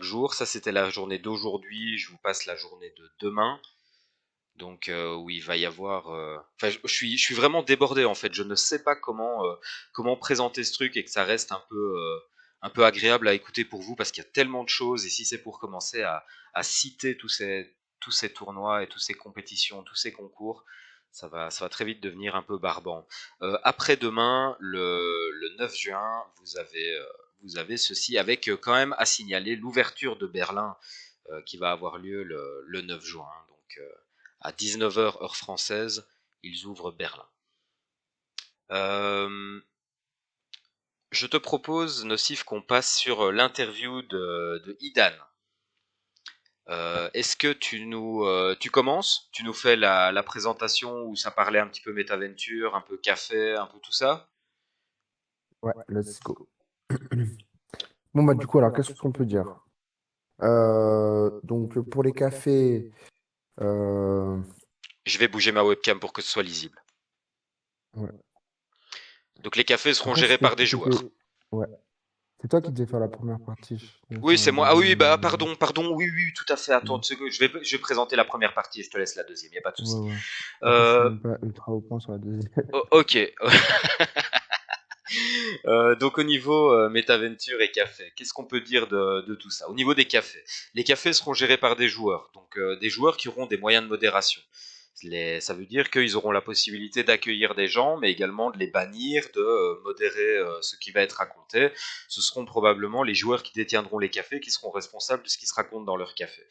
jour. Ça, c'était la journée d'aujourd'hui. Je vous passe la journée de demain. Donc, où il va y avoir. Enfin, je suis vraiment débordé en fait. Je ne sais pas comment présenter ce truc et que ça reste un peu agréable à écouter pour vous parce qu'il y a tellement de choses. Et si c'est pour commencer à citer tous ces tournois et toutes ces compétitions, tous ces concours, ça va très vite devenir un peu barbant. Après-demain, le 9 juin, vous avez ceci avec quand même à signaler l'ouverture de Berlin qui va avoir lieu le 9 juin. Donc, à 19h heure française, ils ouvrent Berlin. Euh, je te propose, Nocif, qu'on passe sur l'interview de Idan. Est-ce que tu commences? Tu nous fais la présentation où ça parlait un petit peu métaventure, un peu café, un peu tout ça? Ouais, let's go. Bon, bah, du coup, alors, qu'est-ce qu'on peut dire? Donc, pour les cafés, euh, Je vais bouger ma webcam pour que ce soit lisible. ouais. Donc les cafés seront Après, gérés par des joueurs. ouais. C'est toi qui devais faire la première partie, Oui, c'est moi. dans Ah une... oui, bah pardon, oui, oui, tout à fait. Attends Ouais, 2 secondes, je vais présenter la première partie et je te laisse la deuxième, y a pas de ouais. souci. Ouais. Après, je suis Euh, même pas ultra au point sur la deuxième. ok. Donc au niveau Metaventure et café, qu'est-ce qu'on peut dire de tout ça? Au niveau des cafés, les cafés seront gérés par des joueurs, donc des joueurs qui auront des moyens de modération. Ça veut dire qu'ils auront la possibilité d'accueillir des gens, mais également de les bannir, de modérer ce qui va être raconté. Ce seront probablement les joueurs qui détiendront les cafés qui seront responsables de ce qui se raconte dans leur café.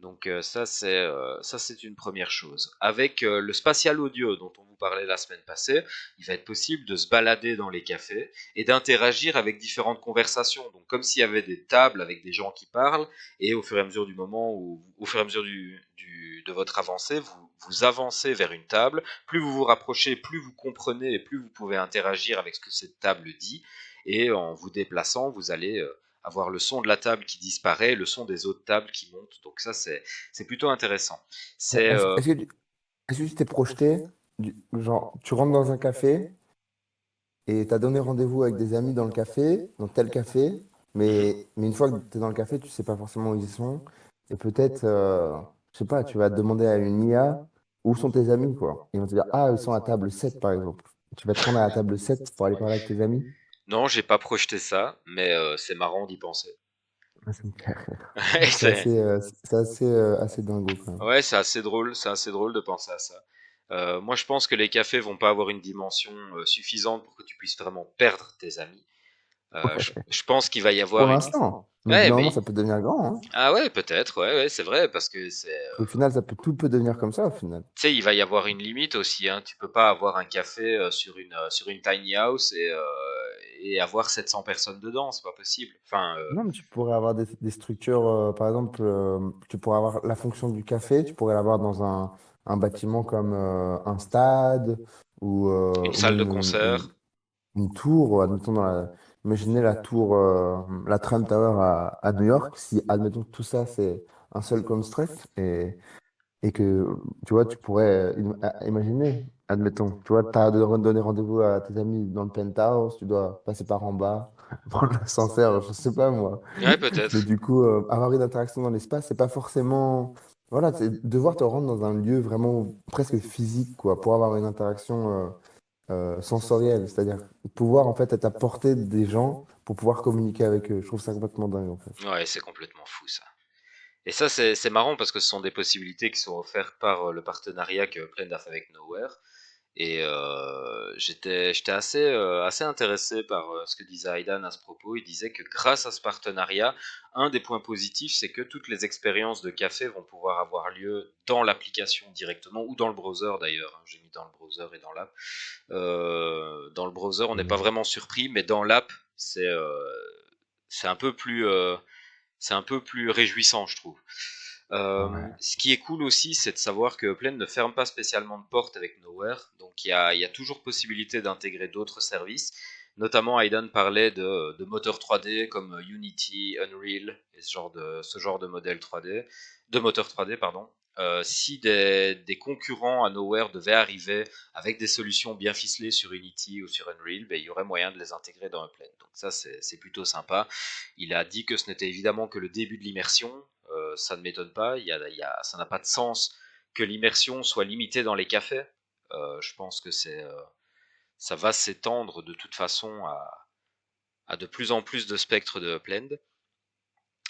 Donc ça c'est une première chose. Avec le spatial audio dont on vous parlait la semaine passée, il va être possible de se balader dans les cafés et d'interagir avec différentes conversations. Donc comme s'il y avait des tables avec des gens qui parlent, et au fur et à mesure du moment ou au fur et à mesure de votre avancée, vous avancez vers une table. Plus vous vous rapprochez, plus vous comprenez et plus vous pouvez interagir avec ce que cette table dit. Et en vous déplaçant, vous allez avoir le son de la table qui disparaît, le son des autres tables qui montent. Donc ça, c'est plutôt intéressant. C'est Est-ce est-ce que tu t'es projeté, genre, tu rentres dans un café et tu as donné rendez-vous avec des amis dans le café, dans tel café, Mhm. mais une fois que tu es dans le café, tu sais pas forcément où ils sont. Et peut-être, je sais pas, tu vas demander à une IA où sont tes amis, quoi. Ils vont te dire, ah, ils sont à table 7 par exemple. Tu vas te rendre à la table 7 pour aller parler avec tes amis. Non, j'ai pas projeté ça, mais c'est marrant d'y penser. Ah, ça me fait rire. Et C'est assez, assez dingo, quand même. ouais, c'est assez drôle de penser à ça. Moi, je pense que les cafés vont pas avoir une dimension suffisante pour que tu puisses vraiment perdre tes amis. Je pense qu'il va y avoir Pour une. l'instant. Mais au bout Ouais, d'un moment, mais ça peut devenir grand, hein. ah ouais, peut-être, ouais, ouais, c'est vrai, parce que Au final, tout peut devenir comme ça, au final. tu sais, il va y avoir une limite aussi, hein. Tu peux pas avoir un café sur une tiny house et avoir 700 personnes dedans, c'est pas possible. Enfin, Non, mais tu pourrais avoir des structures, par exemple, tu pourrais avoir la fonction du café, tu pourrais l'avoir dans un bâtiment comme un stade une ou salle de même concert. une tour, admettons imaginez la tour, la Trump Tower à New York, si, admettons, tout ça, c'est un seul construct, et que, tu vois, tu pourrais imaginer, admettons, tu vois, tu as donné rendez-vous à tes amis dans le penthouse, tu dois passer par en bas, prendre l'ascenseur, je sais pas moi. Ouais, Mais peut-être. du coup, avoir une interaction dans l'espace, c'est pas forcément... Voilà, c'est devoir te rendre dans un lieu vraiment presque physique, quoi, pour avoir une interaction sensorielle, c'est-à-dire pouvoir en fait être à portée des gens pour pouvoir communiquer avec eux. Je trouve ça complètement dingue, en fait. Ouais, c'est complètement fou ça. Et ça, c'est marrant parce que ce sont des possibilités qui sont offertes par le partenariat que Plend a fait avec Nowhere. Et j'étais assez intéressé par ce que disait Aidan à ce propos. Il disait que grâce à ce partenariat, un des points positifs, c'est que toutes les expériences de café vont pouvoir avoir lieu dans l'application directement, ou dans le browser d'ailleurs, hein. J'ai mis dans le browser et dans l'app. Dans le browser, on n'est pas vraiment surpris, mais dans l'app, c'est euh, c'est un peu plus, c'est un peu plus réjouissant, je trouve. Ouais. Ce qui est cool aussi, c'est de savoir que Upland ne ferme pas spécialement de porte avec Nowhere, donc il y a toujours possibilité d'intégrer d'autres services. Notamment, Aidan parlait de moteurs 3D comme Unity, Unreal et ce genre de modèle 3D, de moteurs 3D, pardon. Si des concurrents à Nowhere devaient arriver avec des solutions bien ficelées sur Unity ou sur Unreal, ben, il y aurait moyen de les intégrer dans Upland. Donc ça, c'est plutôt sympa. Il a dit que ce n'était évidemment que le début de l'immersion. Ça ne m'étonne pas. Ça n'a pas de sens que l'immersion soit limitée dans les cafés. Je pense que ça va s'étendre de toute façon à de plus en plus de spectres de Upland.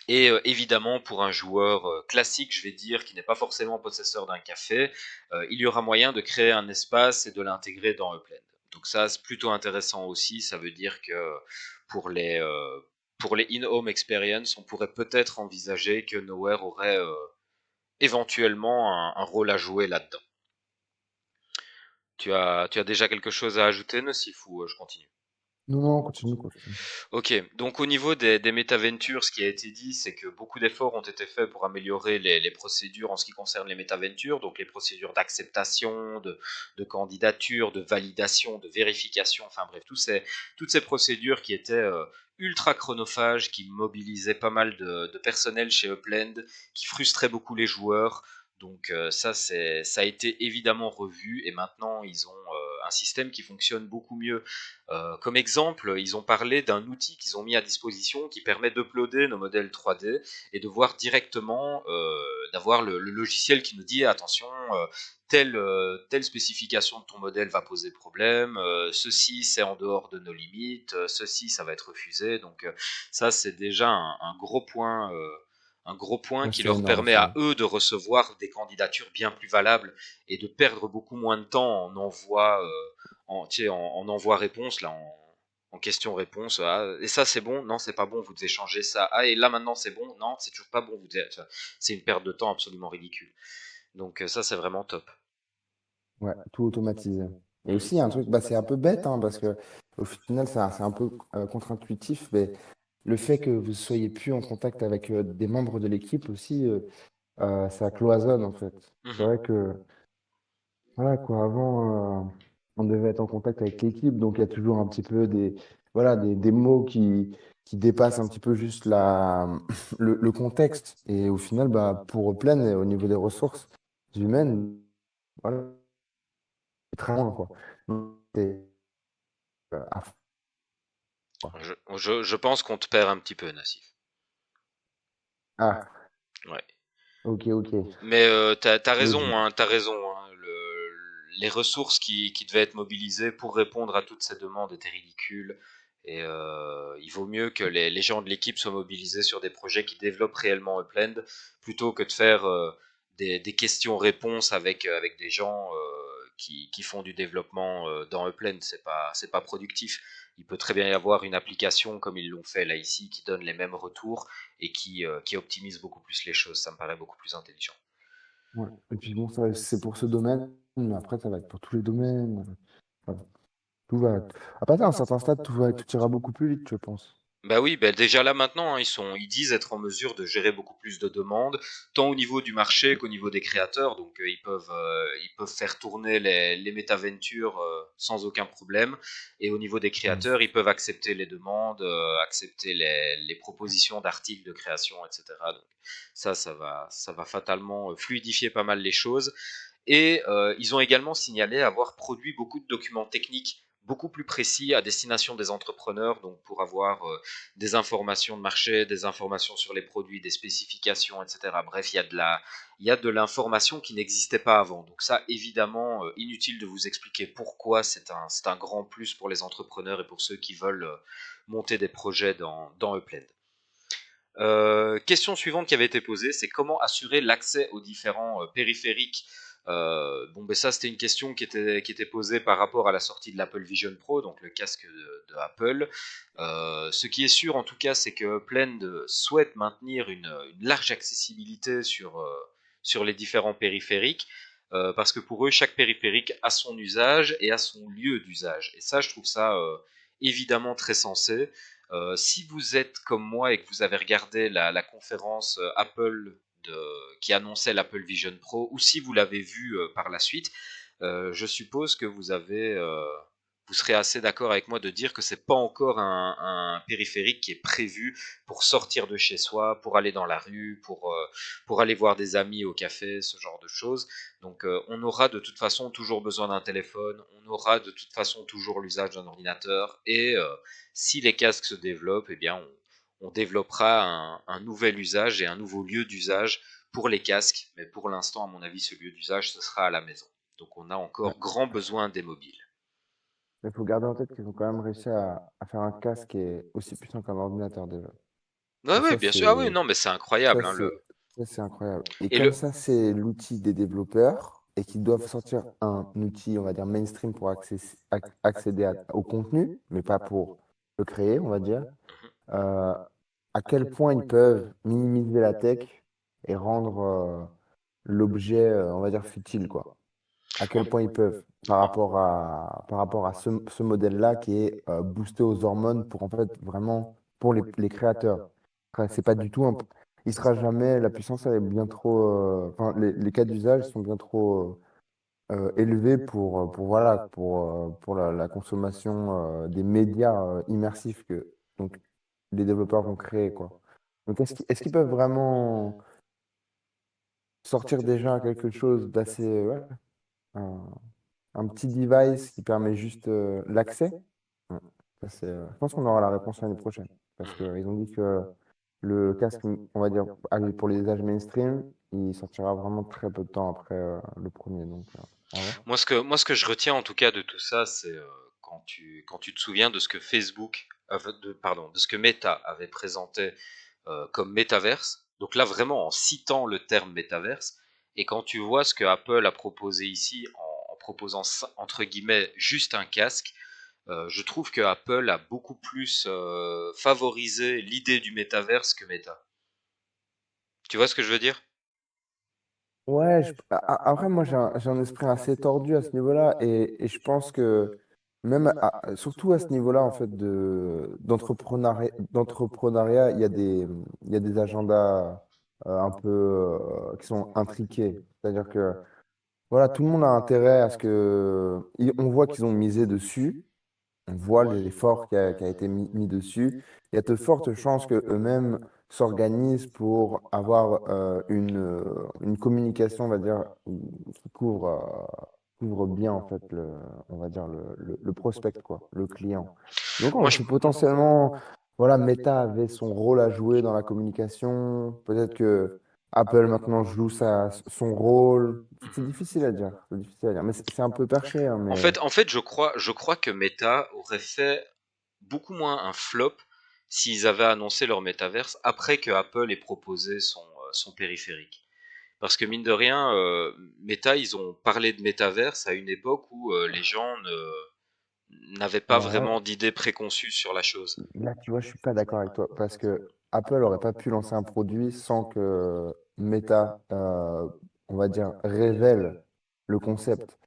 Et évidemment, pour un joueur classique, je vais dire, qui n'est pas forcément possesseur d'un café, il y aura moyen de créer un espace et de l'intégrer dans Upland. Donc ça, c'est plutôt intéressant aussi. Ça veut dire que pour les, euh, pour les in-home experience, on pourrait peut-être envisager que Nowhere aurait éventuellement un rôle à jouer là-dedans. Tu as déjà quelque chose à ajouter, Nocif, ou je continue? Non, non, continue, continue. Ok, donc au niveau des métaventures, ce qui a été dit, c'est que beaucoup d'efforts ont été faits pour améliorer les procédures en ce qui concerne les métaventures, donc les procédures d'acceptation, de candidature, de validation, de vérification, enfin bref, toutes ces procédures qui étaient ultra chronophages, qui mobilisaient pas mal de personnel chez Upland, qui frustraient beaucoup les joueurs. Donc ça a été évidemment revu et maintenant ils ont un système qui fonctionne beaucoup mieux. Comme exemple, ils ont parlé d'un outil qu'ils ont mis à disposition qui permet d'uploader nos modèles 3D et de voir directement, d'avoir le logiciel qui nous dit attention, telle spécification de ton modèle va poser problème, ceci c'est en dehors de nos limites, ceci ça va être refusé. Donc ça c'est déjà un gros point Ouais, qui c'est leur énorme permet ça. à eux de recevoir des candidatures bien plus valables et de perdre beaucoup moins de temps en envoi, en envoi-réponse, là, en question-réponse. Ah, et ça, c'est bon, non, c'est pas bon, vous devez changer ça. Ah, et là, maintenant, c'est bon, non, c'est toujours pas bon, vous devez... C'est une perte de temps absolument ridicule. Donc, ça, c'est vraiment top. Ouais, tout automatisé. Et Mhm. aussi, il y a un truc, bah, c'est un peu bête, hein, parce que au final, c'est un peu contre-intuitif, mais le fait que vous soyez plus en contact avec des membres de l'équipe aussi, ça cloisonne en fait. C'est Mhm. vrai que, voilà, quoi, avant, on devait être en contact avec l'équipe, donc il y a toujours un petit peu voilà, des mots qui dépassent un petit peu juste le contexte. Et au final, bah, pour Plein, au niveau des ressources humaines, voilà, c'est très loin, quoi. Donc, c'est, à fond, quoi. Je pense qu'on te perd un petit peu, Nassif. Ah, Ouais. ok, ok. Mais t'as Oui, raison, hein, t'as raison. Hein, les ressources qui devaient être mobilisées pour répondre à toutes ces demandes étaient ridicules. Et il vaut mieux que les gens de l'équipe soient mobilisés sur des projets qui développent réellement Upland, plutôt que de faire des questions-réponses avec des gens qui font du développement dans Upland. C'est pas productif. Il peut très bien y avoir une application comme ils l'ont fait là ici qui donne les mêmes retours et qui optimise beaucoup plus les choses. Ça me paraît beaucoup plus intelligent. ouais. Et puis bon, ça, c'est pour ce domaine, mais après, ça va être pour tous les domaines. Voilà. Tout va. À partir d'un certain stade, tout ira beaucoup plus vite, je pense. Bah oui, bah déjà là maintenant, hein, ils disent être en mesure de gérer beaucoup plus de demandes, tant au niveau du marché qu'au niveau des créateurs. Donc ils peuvent faire tourner les métaventures sans aucun problème. Et au niveau des Mm. créateurs, ils peuvent accepter les demandes, accepter les propositions d'articles de création, etc. Donc ça va fatalement fluidifier pas mal les choses. Et ils ont également signalé avoir produit beaucoup de documents techniques beaucoup plus précis à destination des entrepreneurs, donc pour avoir des informations de marché, des informations sur les produits, des spécifications, etc. Bref, il y a de l'information qui n'existait pas avant. Donc ça, évidemment, inutile de vous expliquer pourquoi c'est un grand plus pour les entrepreneurs et pour ceux qui veulent monter des projets dans Upland. Question suivante qui avait été posée, c'est comment assurer l'accès aux différents périphériques. Bon, ben ça, c'était une question qui était posée par rapport à la sortie de l'Apple Vision Pro, donc le casque de Apple. Ce qui est sûr, en tout cas, c'est que Blend souhaite maintenir une large accessibilité sur les différents périphériques, parce que pour eux, chaque périphérique a son usage et a son lieu d'usage. Et ça, je trouve ça évidemment très sensé. Si vous êtes comme moi et que vous avez regardé la conférence Apple qui annonçait l'Apple Vision Pro, ou si vous l'avez vu par la suite, je suppose que vous serez assez d'accord avec moi de dire que c'est pas encore un périphérique qui est prévu pour sortir de chez soi, pour aller dans la rue, pour aller voir des amis au café, ce genre de choses. Donc on aura de toute façon toujours besoin d'un téléphone, on aura de toute façon toujours l'usage d'un ordinateur, et si les casques se développent, eh bien on développera un nouvel usage et un nouveau lieu d'usage pour les casques, mais pour l'instant, à mon avis, ce lieu d'usage, ce sera à la maison. Donc on a Ouais. encore grand besoin des mobiles. Il faut garder en tête qu'ils ont quand même réussi à faire un casque qui est aussi puissant qu'un ordinateur déjà. Ouais, Et ouais, ça, bien sûr. Ah oui, non, mais c'est ça, incroyable. Hein, c'est, ça, c'est incroyable. Et et comme le, ça, c'est l'outil des développeurs et qu'ils doivent sortir un outil, on va dire, mainstream pour accéder au contenu, mais pas pour le créer, on va dire. euh, à quel point ils peuvent minimiser la tech et rendre l'objet, on va dire, futile, quoi. À quel point ils peuvent, par rapport à ce modèle-là qui est boosté aux hormones pour, en fait, vraiment, pour les créateurs. Après, c'est pas du tout il sera jamais, la puissance, elle est bien trop, enfin, les cas d'usage sont bien trop élevés voilà, pour la consommation des médias immersifs que donc, les développeurs vont créer, quoi. Donc, est-ce qu'ils peuvent vraiment sortir déjà quelque chose d'assez, ouais, un, un petit device qui permet juste l'accès. Ouais. Ça, je pense qu'on aura la réponse l'année prochaine. Parce Mhm. qu'ils ont dit que le casque, on va dire, allez, pour les usages mainstream, il sortira vraiment très peu de temps après le premier. Donc, à voir. Moi, ce que je retiens en tout cas de tout ça, c'est quand tu te souviens de ce que Facebook, pardon, de ce que Meta avait présenté comme métaverse. Donc là, vraiment en citant le terme métaverse, et quand tu vois ce que Apple a proposé ici en proposant entre guillemets juste un casque, je trouve que Apple a beaucoup plus favorisé l'idée du métaverse que Meta. Tu vois ce que je veux dire? Ouais, après, moi, j'ai un esprit assez tordu à ce niveau-là, et je pense que même, surtout à ce niveau-là, en fait, d'entrepreneuriat, il y a des agendas un peu qui sont intriqués. C'est-à-dire que, voilà, tout le monde a intérêt à ce que, on voit qu'ils ont misé dessus, on voit l'effort qui a été mis dessus. Il y a de fortes chances que eux-mêmes s'organisent pour avoir une communication, on va dire, qui couvre bien, en fait, on va dire, le prospect, quoi, le client. Donc, Moi, je, c'est potentiellement, voilà, Meta avait son rôle à jouer dans la communication. Peut-être que Apple maintenant joue son rôle. C'est difficile à dire. C'est difficile à dire. Mais c'est un peu perché, hein, En mais. fait, en fait, je crois que Meta aurait fait beaucoup moins un flop s'ils avaient annoncé leur métaverse après que Apple ait proposé son périphérique. Parce que mine de rien, Meta, ils ont parlé de métaverse à une époque où les gens n'avaient pas Alors là, vraiment d'idées préconçues sur la chose. Là, tu vois, je suis pas d'accord avec toi parce que Apple aurait pas pu lancer un produit sans que Meta, on va dire, révèle le concept.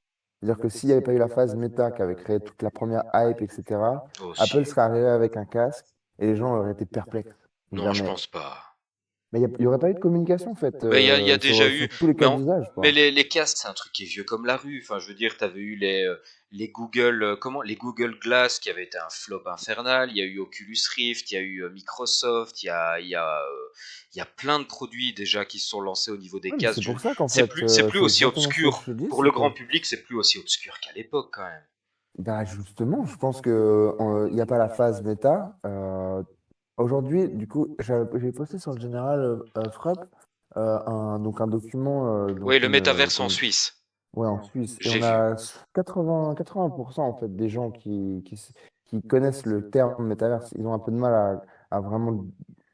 C'est-à-dire que s'il n'y avait pas eu la phase Meta qui avait créé toute la première hype, etc., Aussi. Apple serait arrivé avec un casque et les gens auraient été perplexes. Ils Non, diraient, je mais pense pas. il y aurait pas eu de communication en fait Ben, il y a déjà sur eu, tous les mais, cas d'usage, mais quoi. les casques, c'est un truc qui est vieux comme la rue. Enfin, je veux dire, t'avais eu les Google, les Google Glass qui avaient été un flop infernal. Il y a eu Oculus Rift, il y a eu Microsoft, il y a plein de produits déjà qui se sont lancés au niveau des Ouais, mais casques. c'est pour ça qu'en C'est fait, plus, c'est plus c'est aussi exactement ce que je obscur te dis, pour c'est le que grand public, c'est plus aussi obscur qu'à l'époque quand même. bah justement, je pense que il n'y a pas la phase méta. Aujourd'hui, du coup, j'ai posté sur le général Frup donc un document, Oui, donc le métaverse en Suisse. ouais, en Suisse, et J'ai on vu. a 80% en fait des gens qui connaissent le terme métaverse. Ils ont un peu de mal à vraiment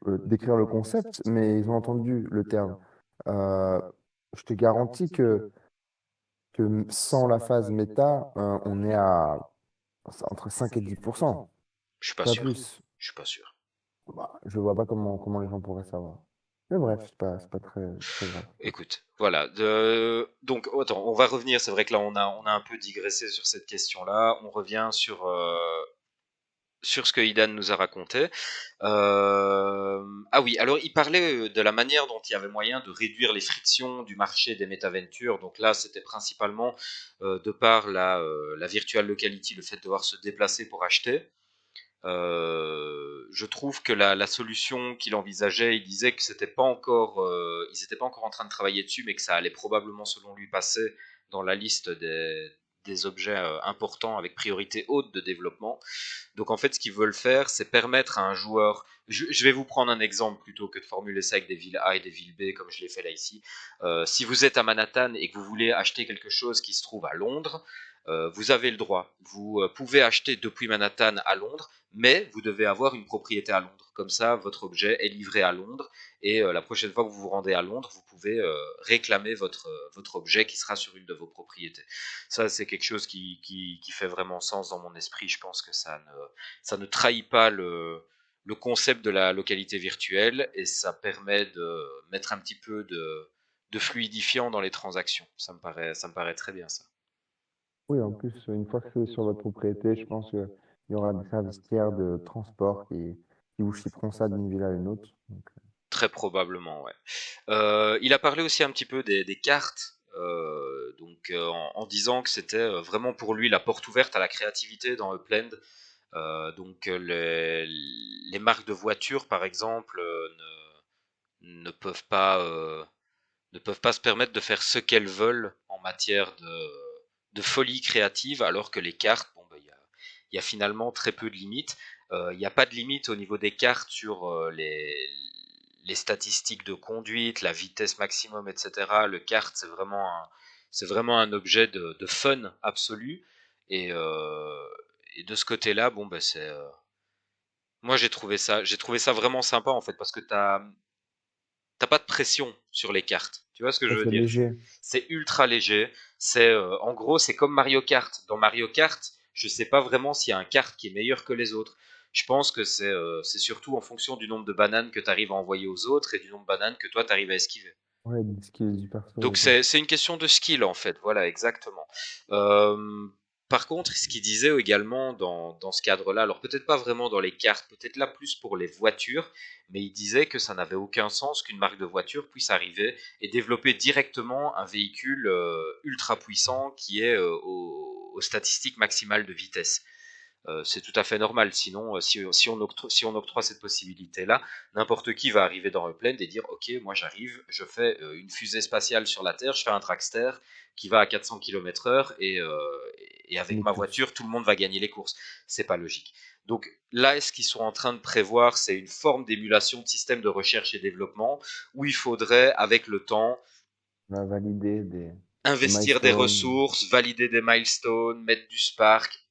décrire le concept, mais ils ont entendu le terme. Euh, je te garantis que sans la phase méta, on est à entre 5 et 10%, Je suis pas pas sûr. plus. Je suis pas sûr. Bah, je vois pas comment les gens pourraient savoir. Mais bref, c'est pas très grave. Écoute, voilà. Donc, attends, on va revenir. C'est vrai que là, on a un peu digressé sur cette question-là. On revient sur ce que Idan nous a raconté. Ah oui, alors il parlait de la manière dont il y avait moyen de réduire les frictions du marché des métaventures. Donc là, c'était principalement de par la virtual locality, le fait de devoir se déplacer pour acheter. Je trouve que la solution qu'il envisageait, il disait que c'était pas encore, ils n'étaient pas encore en train de travailler dessus, mais que ça allait probablement, selon lui, passer dans la liste des objets importants avec priorité haute de développement. Donc en fait, ce qu'ils veulent faire, c'est permettre à un joueur. Je vais vous prendre un exemple plutôt que de formuler ça avec des villes A et des villes B comme je l'ai fait là ici. Si vous êtes à Manhattan et que vous voulez acheter quelque chose qui se trouve à Londres, vous avez le droit. Vous pouvez acheter depuis Manhattan à Londres, mais vous devez avoir une propriété à Londres. Comme ça, votre objet est livré à Londres et la prochaine fois que vous vous rendez à Londres, vous pouvez réclamer votre objet qui sera sur une de vos propriétés. Ça, c'est quelque chose qui fait vraiment sens dans mon esprit. Je pense que ça ne trahit pas le concept de la localité virtuelle et ça permet de mettre un petit peu de fluidifiant dans les transactions. Ça me paraît très bien ça. Oui, en plus, une fois que c'est sur votre propriété, je pense qu'il y aura des services tiers de transport qui vous shipperont ça d'une ville à une autre. Donc, Très probablement, ouais. Il a parlé aussi un petit peu des cartes, donc en disant que c'était vraiment pour lui la porte ouverte à la créativité dans Upland. Donc les marques de voitures, par exemple, ne peuvent pas ne peuvent pas se permettre de faire ce qu'elles veulent en matière de folie créative, alors que les cartes, bon, bah, il y a finalement très peu de limites. Il n'y a pas de limite au niveau des cartes sur les statistiques de conduite, la vitesse maximum, etc. Le kart, c'est vraiment un objet de fun absolu. Et, euh, et de ce côté-là, bon, bah, moi j'ai trouvé ça vraiment sympa en fait, parce que t'as pas de pression sur les cartes. Tu vois ce que je Ça, veux c'est dire? léger. C'est ultra léger. En gros, c'est comme Mario Kart. Dans Mario Kart, je sais pas vraiment s'il y a un kart qui est meilleur que les autres. Je pense que c'est surtout en fonction du nombre de bananes que tu arrives à envoyer aux autres et du nombre de bananes que toi tu arrives à esquiver. Ouais, des skills du perso Donc et tout. c'est une question de skill en fait, voilà exactement. Euh, Par contre, ce qu'il disait également dans ce cadre-là, alors peut-être pas vraiment dans les cartes, peut-être là plus pour les voitures, mais il disait que ça n'avait aucun sens qu'une marque de voiture puisse arriver et développer directement un véhicule ultra puissant qui est aux statistiques maximales de vitesse. C'est tout à fait normal. Sinon, si on octroie cette possibilité-là, n'importe qui va arriver dans Upland et dire, OK, moi j'arrive, je fais une fusée spatiale sur la Terre, je fais un dragster qui va à 400 km/h et avec Mais ma tous. voiture, tout le monde va gagner les courses. C'est pas logique. Donc là, ce qu'ils sont en train de prévoir, c'est une forme d'émulation de système de recherche et développement où il faudrait, avec le temps, On va valider des investir des milestones. ressources, valider des milestones, mettre du spark,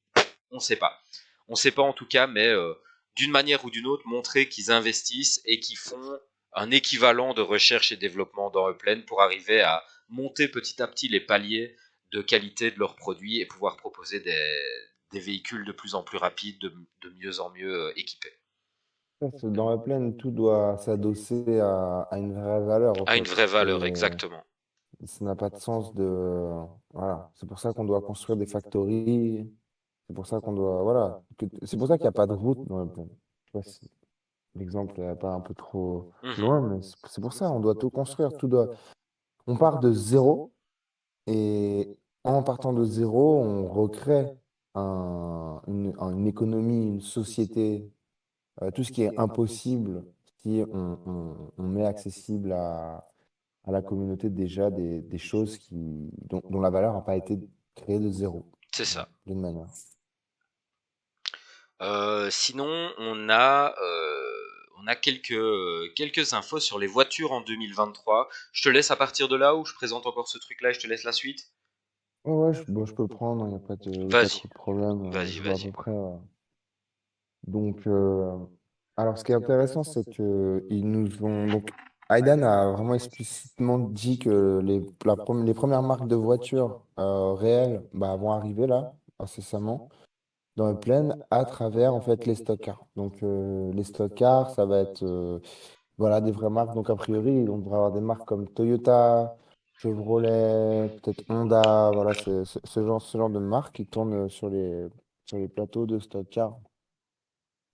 on ne sait pas. On ne sait pas en tout cas, mais d'une manière ou d'une autre, montrer qu'ils investissent et qu'ils font un équivalent de recherche et développement dans Upland pour arriver à monter petit à petit les paliers de qualité de leurs produits et pouvoir proposer des véhicules de plus en plus rapides, de mieux en mieux équipés. Dans la plaine, tout doit s'adosser à une vraie valeur, en À une vraie fait. valeur, Et exactement. ça n'a pas de sens de... Voilà. C'est pour ça qu'on doit construire des factories. C'est pour ça qu'on doit... Voilà. C'est pour ça qu'il n'y a pas de route dans la plaine. Je sais pas si l'exemple n'est pas un peu trop loin, Mhm. mais c'est pour ça. On doit tout construire. Tout doit... On part de zéro et en partant de zéro, on recrée une économie, une société, tout ce qui est impossible, si on met accessible à la communauté déjà des choses dont la valeur n'a pas été créée de zéro, C'est ça. d'une manière. Sinon, on a quelques infos sur les voitures en 2023. Je te laisse à partir de là ou je présente encore ce truc-là et je te laisse la suite? Ouais, bon, je peux prendre, il n'y a pas y a pas Vas-y, trop de problème. vas-y, Je vois à vas-y. peu près. Donc, alors, ce qui est intéressant, c'est que ils nous ont. Donc, Aydan a vraiment explicitement dit que les premières marques de voitures réelles bah, vont arriver là, incessamment, dans le plaine, à travers en fait les stock cars. Donc, les stock cars, ça va être voilà, des vraies marques. Donc, a priori, on devrait avoir des marques comme Toyota, Chevrolet, peut-être Honda. Voilà, c'est ce genre de marques qui tournent sur les plateaux de stock cars.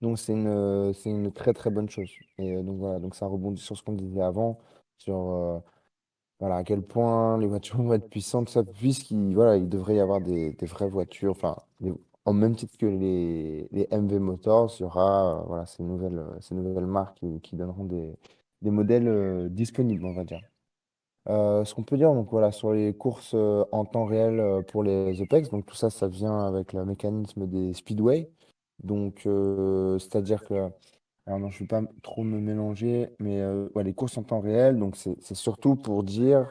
Donc c'est une très très bonne chose. Et donc voilà, donc ça rebondit sur ce qu'on disait avant, sur voilà, à quel point les voitures vont être puissantes, ça, puisqu'il voilà, il devrait y avoir des vraies voitures, enfin, en même titre que les MV Motors, il y aura voilà, ces nouvelles marques qui donneront des modèles disponibles, on va dire. Ce qu'on peut dire, donc voilà, sur les courses en temps réel pour les OPEX, donc tout ça, ça vient avec le mécanisme des speedway. Donc, c'est-à-dire que, alors non, je ne vais pas trop me mélanger, mais ouais, les courses en temps réel, donc c'est surtout pour dire,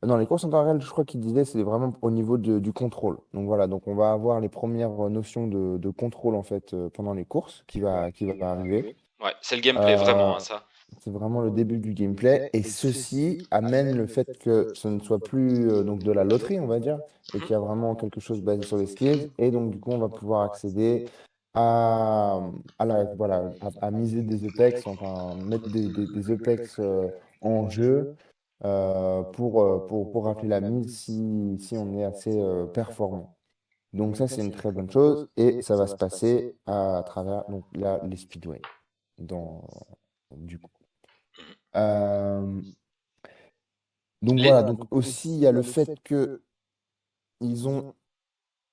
non, les courses en temps réel, je crois qu'il disait, c'est vraiment au niveau du contrôle. Donc voilà, donc on va avoir les premières notions de contrôle en fait pendant les courses qui va arriver. Ouais, c'est le gameplay Euh, vraiment, hein, ça. c'est vraiment le début du gameplay. Et ceci amène le fait que ce ne soit plus donc de la loterie, on va dire, et qu'il y a Mhm. vraiment quelque chose basé sur les skills. Et donc, du coup, on va pouvoir accéder voilà, à miser des EPEX, enfin, mettre des EPEX en jeu pour rappeler la mise si on est assez performant. Donc, ça, c'est une très bonne chose. Et ça va se passer à travers donc, là, les speedways. Dans, du coup. Euh, donc Les... voilà, donc aussi il y a le fait que ils ont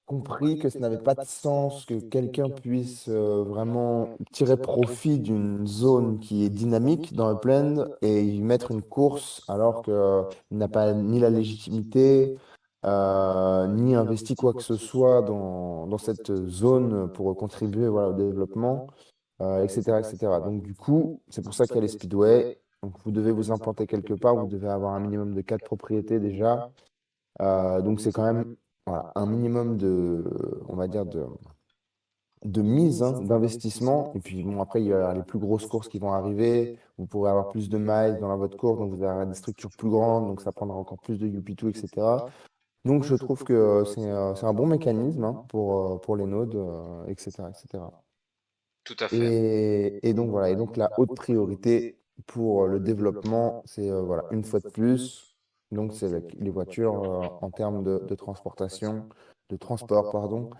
compris que ça n'avait pas de sens que quelqu'un puisse vraiment tirer profit d'une zone qui est dynamique dans le plan et y mettre une course alors qu'il n'a pas ni la légitimité, ni investi quoi que ce soit dans cette zone pour contribuer voilà, au développement, etc., etc. Donc du coup, c'est pour ça qu'il y a les speedways. Donc vous devez vous implanter quelque part, vous devez avoir un minimum de 4 propriétés déjà. Donc c'est quand même voilà, un minimum de, on va dire, de mise, hein, d'investissement. Et puis bon, après, il y a les plus grosses courses qui vont arriver. Vous pourrez avoir plus de miles dans votre course, donc vous aurez des structures plus grandes, donc ça prendra encore plus de UP2, etc. Donc je trouve que c'est un bon mécanisme hein, pour les nodes, etc., etc. Tout à fait. Et donc voilà, et donc la haute priorité pour le développement, c'est voilà, une fois de plus, donc c'est les voitures en termes de transportation, de transport, pardon.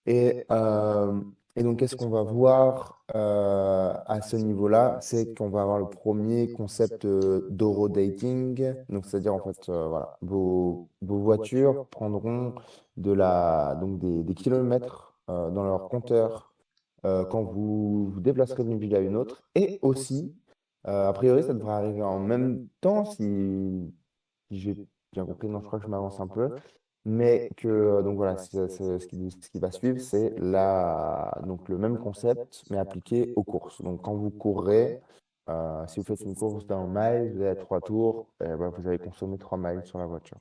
Et, euh, et donc qu'est-ce qu'on va voir à ce niveau-là? C'est qu'on va avoir le premier concept d'horodating, donc c'est-à-dire en fait, voilà, vos voitures prendront donc des kilomètres dans leur compteur quand vous vous déplacerez d'une ville à une autre. Et aussi, a priori, ça devrait arriver en même temps, si j'ai bien compris, non, je crois que je m'avance un peu. Mais que, donc voilà, ce qui va suivre, c'est donc le même concept, mais appliqué aux courses. Donc quand vous courrez, si vous faites une course d'un mile, vous avez 3 tours, et ben, vous allez consommer 3 miles sur la voiture.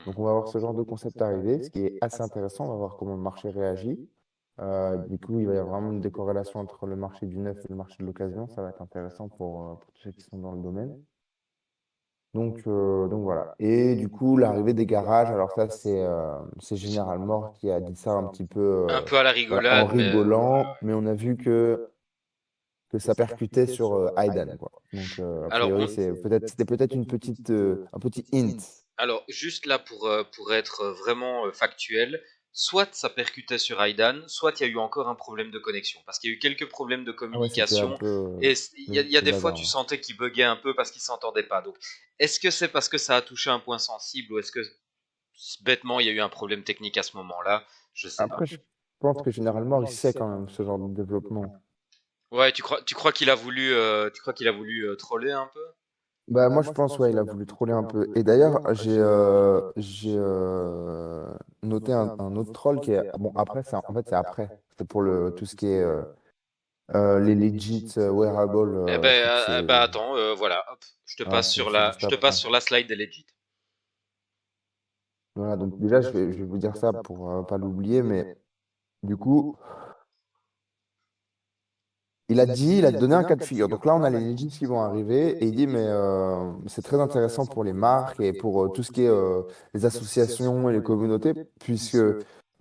Donc on va voir ce genre de concept arriver, ce qui est assez intéressant. On va voir comment le marché réagit. Du coup, il va y avoir vraiment une décorrélation entre le marché du neuf et le marché de l'occasion. Ça va être intéressant pour tous ceux qui sont dans le domaine. Donc voilà. Et du coup, l'arrivée des garages, alors ça, c'est Général Mort qui a dit ça un petit peu Un peu à la voilà, en rigolade, mais rigolant, mais on a vu que ça percutait sur Hayden, quoi. Donc, a alors priori, c'était peut-être un petit hint. alors, juste là pour être vraiment factuel, soit ça percutait sur Aidan, soit il y a eu encore un problème de connexion. Parce qu'il y a eu quelques problèmes de Ah ouais, c'était un communication peu et il y a le des fois bazar, tu ouais. sentais qu'ils buguaient un peu parce qu'ils s'entendaient pas. Donc, est-ce que c'est parce que ça a touché un point sensible ou est-ce que bêtement il y a eu un problème technique à ce moment-là? Je sais pas. Après, je pense que Général Mort, il sait quand même ce genre de développement. Ouais, tu crois qu'il a voulu troller un peu? Bah, moi, je pense, ouais, il a voulu troller un peu. Et d'ailleurs, j'ai noté un autre troll qui est. Bon, après, en fait, c'est après. C'est pour tout ce qui est les legit wearable Eh ben, trucs. bah attends, voilà, hop, je te Ah, passe sur c'est la, juste je te passe après. sur la slide des legit. Voilà, donc déjà, je vais vous dire ça pour pas l'oublier, mais du coup. Il a donné un cas de figure. Donc là, on a les legends qui vont arriver et il dit, mais c'est très intéressant pour les marques et pour tout ce qui est les associations et les communautés, puisque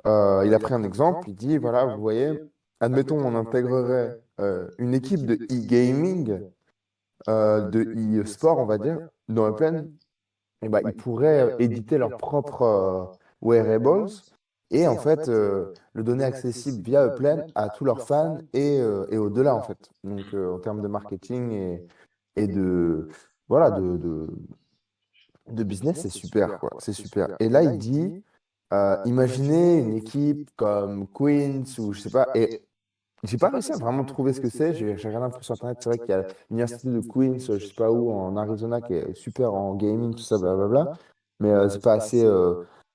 il a pris un exemple. Il dit, voilà, vous voyez, admettons, on intégrerait une équipe de e-gaming, de e-sport, on va dire, dans le plan eh ben, ils pourraient éditer leurs propres wearables et en fait le donner accessible via Upland à tous leurs fans et au-delà en fait. Donc en termes de marketing et de voilà de business, c'est super quoi, c'est super. Et là il dit imaginez une équipe comme Queens ou je sais pas et j'ai pas réussi à vraiment trouver ce que c'est. J'ai regardé un peu sur Internet. C'est vrai qu'il y a l'université de Queens, je sais pas où, en Arizona, qui est super en gaming, tout ça, blablabla. Mais c'est pas assez,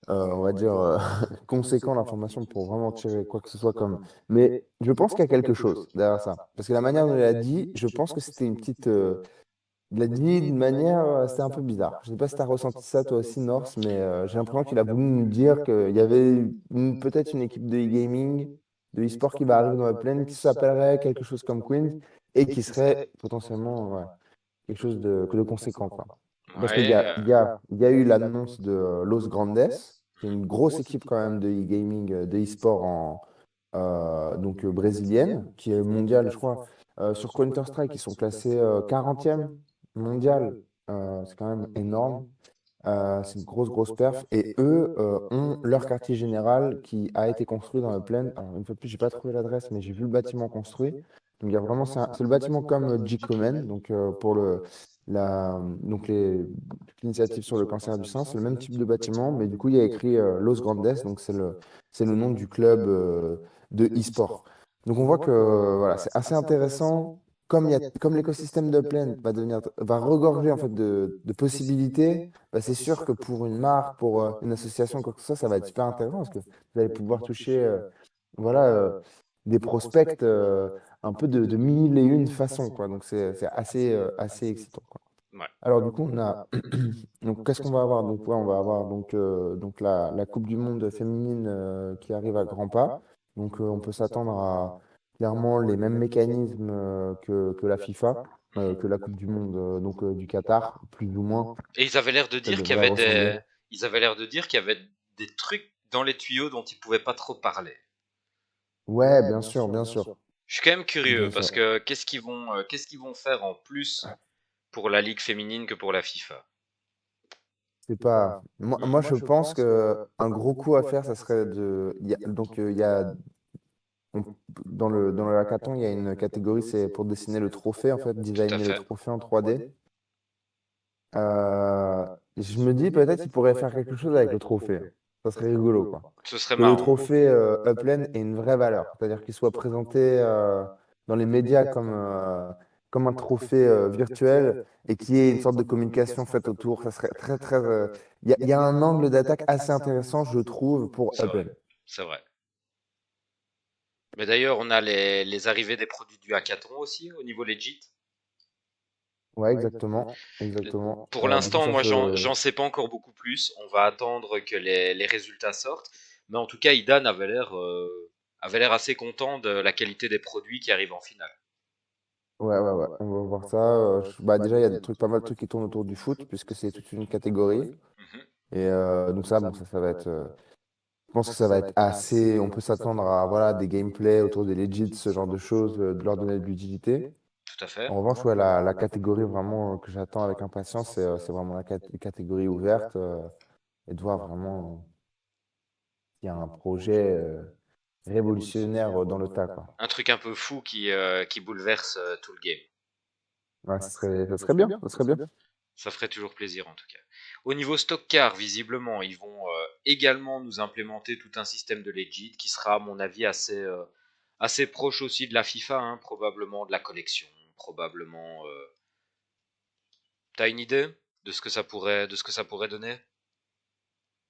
on va dire, conséquent l'information pour vraiment tirer quoi que ce soit comme. Mais je pense qu'il y a quelque chose derrière ça. Parce que la manière dont il a dit, je pense que c'était une petite. Il l'a dit d'une manière, c'était un peu bizarre. Je sais pas si tu as ressenti ça toi aussi, Norse, mais j'ai l'impression qu'il a voulu nous dire qu'il y avait peut-être une équipe de e-gaming, de e-sport qui va arriver dans la plaine, qui s'appellerait quelque chose comme Queens et qui serait potentiellement ouais, quelque chose de conséquent, quoi. Parce qu'il y Ouais, a, il y a, il y a eu l'annonce de Los Grandes, qui est une grosse équipe quand même de e-gaming, de e-sport donc brésilienne, qui est mondiale, je crois. Sur Counter-Strike, ils sont classés 40e mondial. C'est quand même énorme. C'est une grosse, grosse perf. Et eux ont leur quartier général qui a été construit dans le plaine. Alors, une fois de plus, j'ai pas trouvé l'adresse, mais j'ai vu le bâtiment construit. Donc, il y a vraiment, c'est le bâtiment comme G-Comen, donc pour toute l'initiative sur le cancer du sein, c'est le même type de bâtiment, mais du coup, il y a écrit Los Grandes, donc c'est le nom du club de e-sport. Donc on voit que voilà, c'est assez intéressant. Comme l'écosystème d'Upland va regorger en fait de possibilités, bah, c'est sûr que pour une marque, pour une association, quoi que ce soit, ça va être super intéressant parce que vous allez pouvoir toucher voilà, des prospects un peu de mille et une façons, quoi. Donc c'est assez excitant, quoi. Ouais. Alors du coup, on a donc qu'est-ce qu'on va avoir? Donc ouais, on va avoir donc la Coupe du Monde féminine qui arrive à grands pas. Donc on peut s'attendre à clairement les mêmes mécanismes que la FIFA, que la Coupe du Monde du Qatar, plus ou moins. Et ils avaient l'air de Ça dire qu'il y devrait avait ressembler. ils avaient l'air de dire qu'il y avait des trucs dans les tuyaux dont ils pouvaient pas trop parler. Ouais, bien sûr, bien sûr, Je suis quand même curieux bien parce sûr. que qu'est-ce qu'ils vont faire en plus pour la ligue féminine que pour la FIFA? C'est pas. Moi, je pense que un gros coup à faire, ça serait il y a on- dans le hackathon, il y a une catégorie, c'est pour dessiner le trophée, en fait, Tout à designer le fait. trophée en 3D. Je me dis peut-être qu'il pourrait faire quelque chose avec le trophée. Ça serait rigolo, quoi. Ce serait Que le marrant. trophée Upland ait une vraie valeur, c'est-à-dire qu'il soit présenté dans les médias comme un trophée virtuel et qu'il y ait une sorte de communication faite autour. Ça serait très, très. Il y a un angle d'attaque assez intéressant, je trouve, pour C'est vrai. Upland. C'est vrai. Mais d'ailleurs, on a les arrivées des produits du hackathon aussi au niveau legit. Ouais, exactement. Le- Exactement. Pour Du coup, l'instant, ça moi, se. j'en sais pas encore beaucoup plus. On va attendre que les résultats sortent. Mais en tout cas, Idan avait l'air assez content de la qualité des produits qui arrivent en finale. Ouais. On va voir ça. Bah, déjà, il y a des trucs, pas mal de trucs qui tournent autour du foot, puisque c'est toute une catégorie. Mhm. Et donc ça, bon, ça va être. Je pense que ça va être assez. On peut s'attendre à voilà, des gameplays autour des legits, ce genre de choses, de leur donner de l'utilité. Tout à fait. En revanche, ouais, la catégorie vraiment que j'attends avec impatience, c'est vraiment la catégorie ouverte et de voir vraiment qu'il y a un projet révolutionnaire dans le tas, quoi. Un truc un peu fou qui bouleverse tout le game. Ouais, ça serait bien, ça serait bien. Ça ferait toujours plaisir en tout cas. Au niveau stock car, visiblement, ils vont également nous implémenter tout un système de legit qui sera, à mon avis, assez proche aussi de la FIFA, hein, probablement de la collection, probablement. T'as une idée de ce que ça pourrait donner?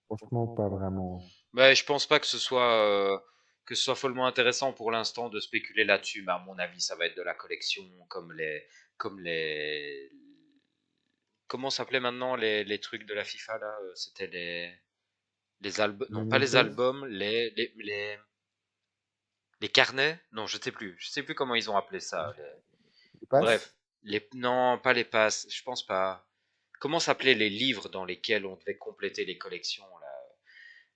Franchement, pas vraiment. Mais je pense pas que ce soit follement intéressant pour l'instant de spéculer là-dessus, mais à mon avis, ça va être de la collection comme les, comment s'appelaient maintenant les trucs de la FIFA là? C'était les albums, non pas les Mementos, albums, les carnets? Non, je sais plus comment ils ont appelé ça. tu passes? Bref, non, pas les passes, je pense pas. Comment s'appelaient les livres dans lesquels on devait compléter les collections là?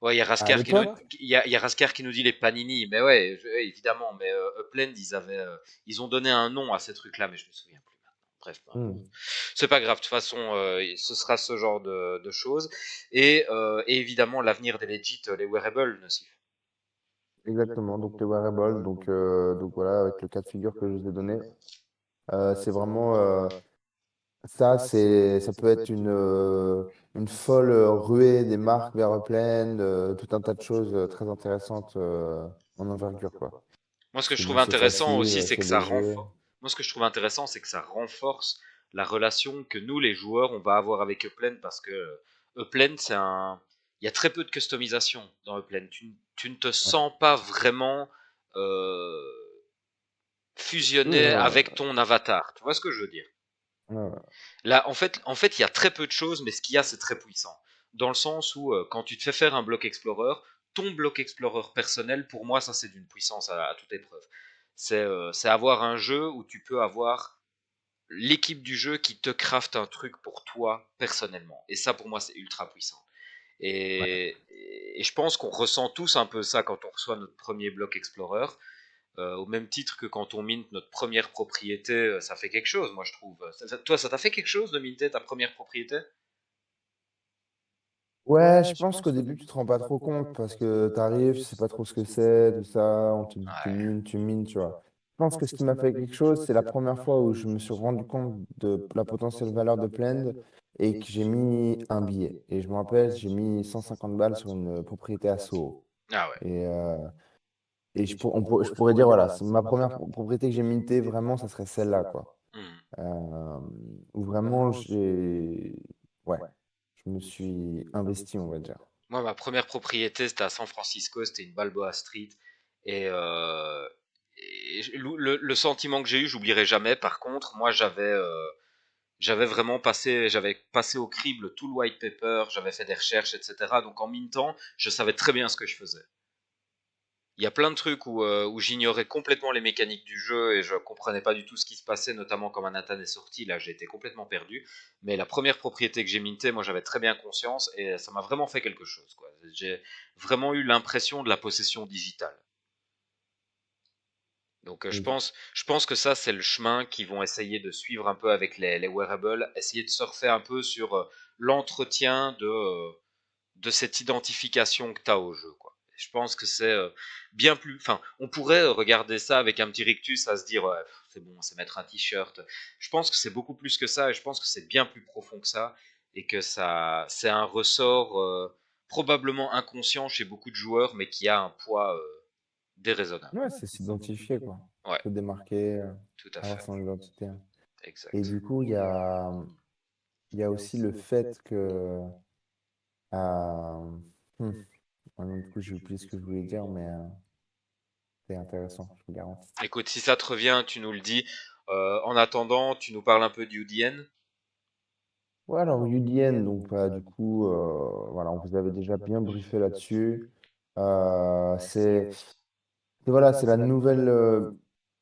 Ouais, À l'époque? Il y a Raskar qui nous dit les panini, mais ouais, évidemment, mais Upland, ils ont donné un nom à ces trucs-là, mais je me souviens plus maintenant. Bref, peu importe. Hmm, C'est pas grave, de toute façon, ce sera ce genre de choses. Et évidemment, l'avenir des legit, les wearables, Nocif. exactement. Donc les wearables, donc voilà, avec le cas de figure que je vous ai donné, c'est vraiment ça peut être une folle ruée des marques vers Upland, tout un tas de choses très intéressantes en envergure, quoi. Moi, ce que Parce je que trouve bon, c'est intéressant facile, aussi, c'est c'est que ça léger. renforce. Moi, ce que je trouve intéressant, c'est que ça renforce la relation que nous, les joueurs, on va avoir avec Upland, parce que Upland, il y a très peu de customisation dans Upland. Tu ne te Ouais. sens pas vraiment euh, Oui, fusionné non, avec ton avatar. Tu vois ce que je veux dire? ouais. Là, en fait, il y a très peu de choses, mais ce qu'il y a, c'est très puissant. Dans le sens où, quand tu te fais faire un bloc explorer, ton bloc explorer personnel, pour moi, ça c'est d'une puissance à toute épreuve. C'est avoir un jeu où tu peux avoir l'équipe du jeu qui te craft un truc pour toi personnellement. Et ça, pour moi, c'est ultra puissant. Ouais. Et je pense qu'on ressent tous un peu ça quand on reçoit notre premier bloc explorer. Au même titre que quand on mine notre première propriété, ça fait quelque chose, moi je trouve. Toi, ça t'a fait quelque chose de minter ta première propriété? Ouais, je pense qu'au début, tu te rends pas trop compte parce que tu arrives, tu sais pas trop ce que c'est, tout ça, tu Ouais. mines, tu vois. pense que ce qui m'a fait quelque chose, c'est la première fois où je me suis rendu compte de la potentielle valeur de Plend et que j'ai mis un billet. Et je me rappelle, j'ai mis 150 balles sur une propriété à Soho. Ah ouais. Et, je pourrais dire, voilà, c'est ma première propriété que j'ai mintée, vraiment, ça serait celle-là, quoi. Hmm. Euh, Où vraiment, ouais, je me suis investi, on va dire. Moi, ma première propriété, c'était à San Francisco, c'était une Balboa Street. Et, le sentiment que j'ai eu, j'oublierai jamais. Par contre, moi, j'avais passé au crible tout le white paper, j'avais fait des recherches, etc. Donc en même temps, je savais très bien ce que je faisais. Il y a plein de trucs où j'ignorais complètement les mécaniques du jeu et je comprenais pas du tout ce qui se passait, notamment quand Manhattan est sorti. Là, j'ai été complètement perdu. Mais la première propriété que j'ai mintée, moi, j'avais très bien conscience et ça m'a vraiment fait quelque chose, quoi. J'ai vraiment eu l'impression de la possession digitale. Donc je pense que ça, c'est le chemin qu'ils vont essayer de suivre un peu avec les wearables, essayer de surfer un peu sur l'entretien de cette identification que tu as au jeu, quoi. Je pense que c'est bien plus. Enfin, on pourrait regarder ça avec un petit rictus à se dire, ouais, c'est bon, c'est mettre un t-shirt. Je pense que c'est beaucoup plus que ça et je pense que c'est bien plus profond que ça et que ça, c'est un ressort probablement inconscient chez beaucoup de joueurs, mais qui a un poids déraisonnable. Ouais, c'est s'identifier, quoi. Ouais, Se démarquer, tout à avoir fait. son identité. Et Exact. du coup, il y a aussi le fait que... euh, hmm, ah non, du coup, j'ai oublié ce que je voulais dire, mais c'est intéressant, je vous garantis. Écoute, si ça te revient, tu nous le dis. En attendant, tu nous parles un peu du UDN. Ouais, alors UDN, donc du coup, voilà, on vous avait déjà bien briefé là-dessus. Voilà, c'est la nouvelle,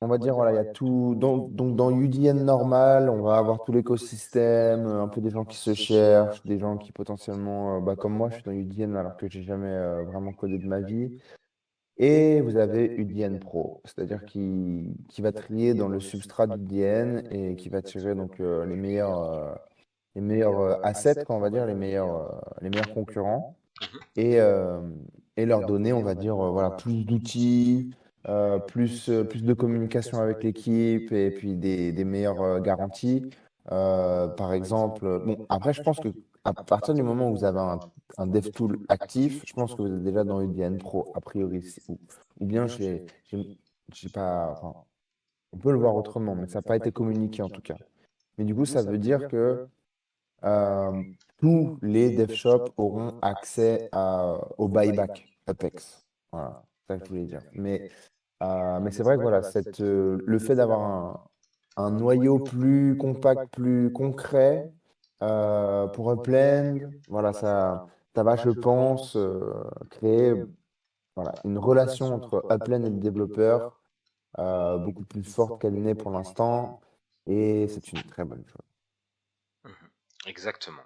on va dire, voilà, il y a tout. Donc dans UDN normal, on va avoir tout l'écosystème, un peu des gens qui se cherchent, des gens qui potentiellement, bah, comme moi, je suis dans UDN alors que j'ai jamais vraiment codé de ma vie. Et vous avez UDN Pro, c'est-à-dire qui va trier dans le substrat d'UDN et qui va tirer donc les meilleurs assets, quoi, on va dire, les meilleurs concurrents et, euh, et leur donner, on va dire, voilà, plus d'outils, plus de communication avec l'équipe et puis des meilleures garanties. Par exemple, bon, après, je pense que à partir du moment où vous avez un DevTool actif, je pense que vous êtes déjà dans UDN Pro, a priori. Ou bien, j'ai pas, enfin, on peut le voir autrement, mais ça n'a pas été communiqué en tout cas. Mais du coup, ça veut dire que euh, tous les dev shops auront accès au buyback Apex. Voilà, c'est ça que je voulais dire. Mais c'est vrai que voilà, le fait d'avoir un noyau plus compact, plus concret pour Upland, voilà, ça va, je pense, créer voilà, une relation entre Upland et le développeur beaucoup plus forte qu'elle n'est pour l'instant. Et c'est une très bonne chose. Mhm. Exactement.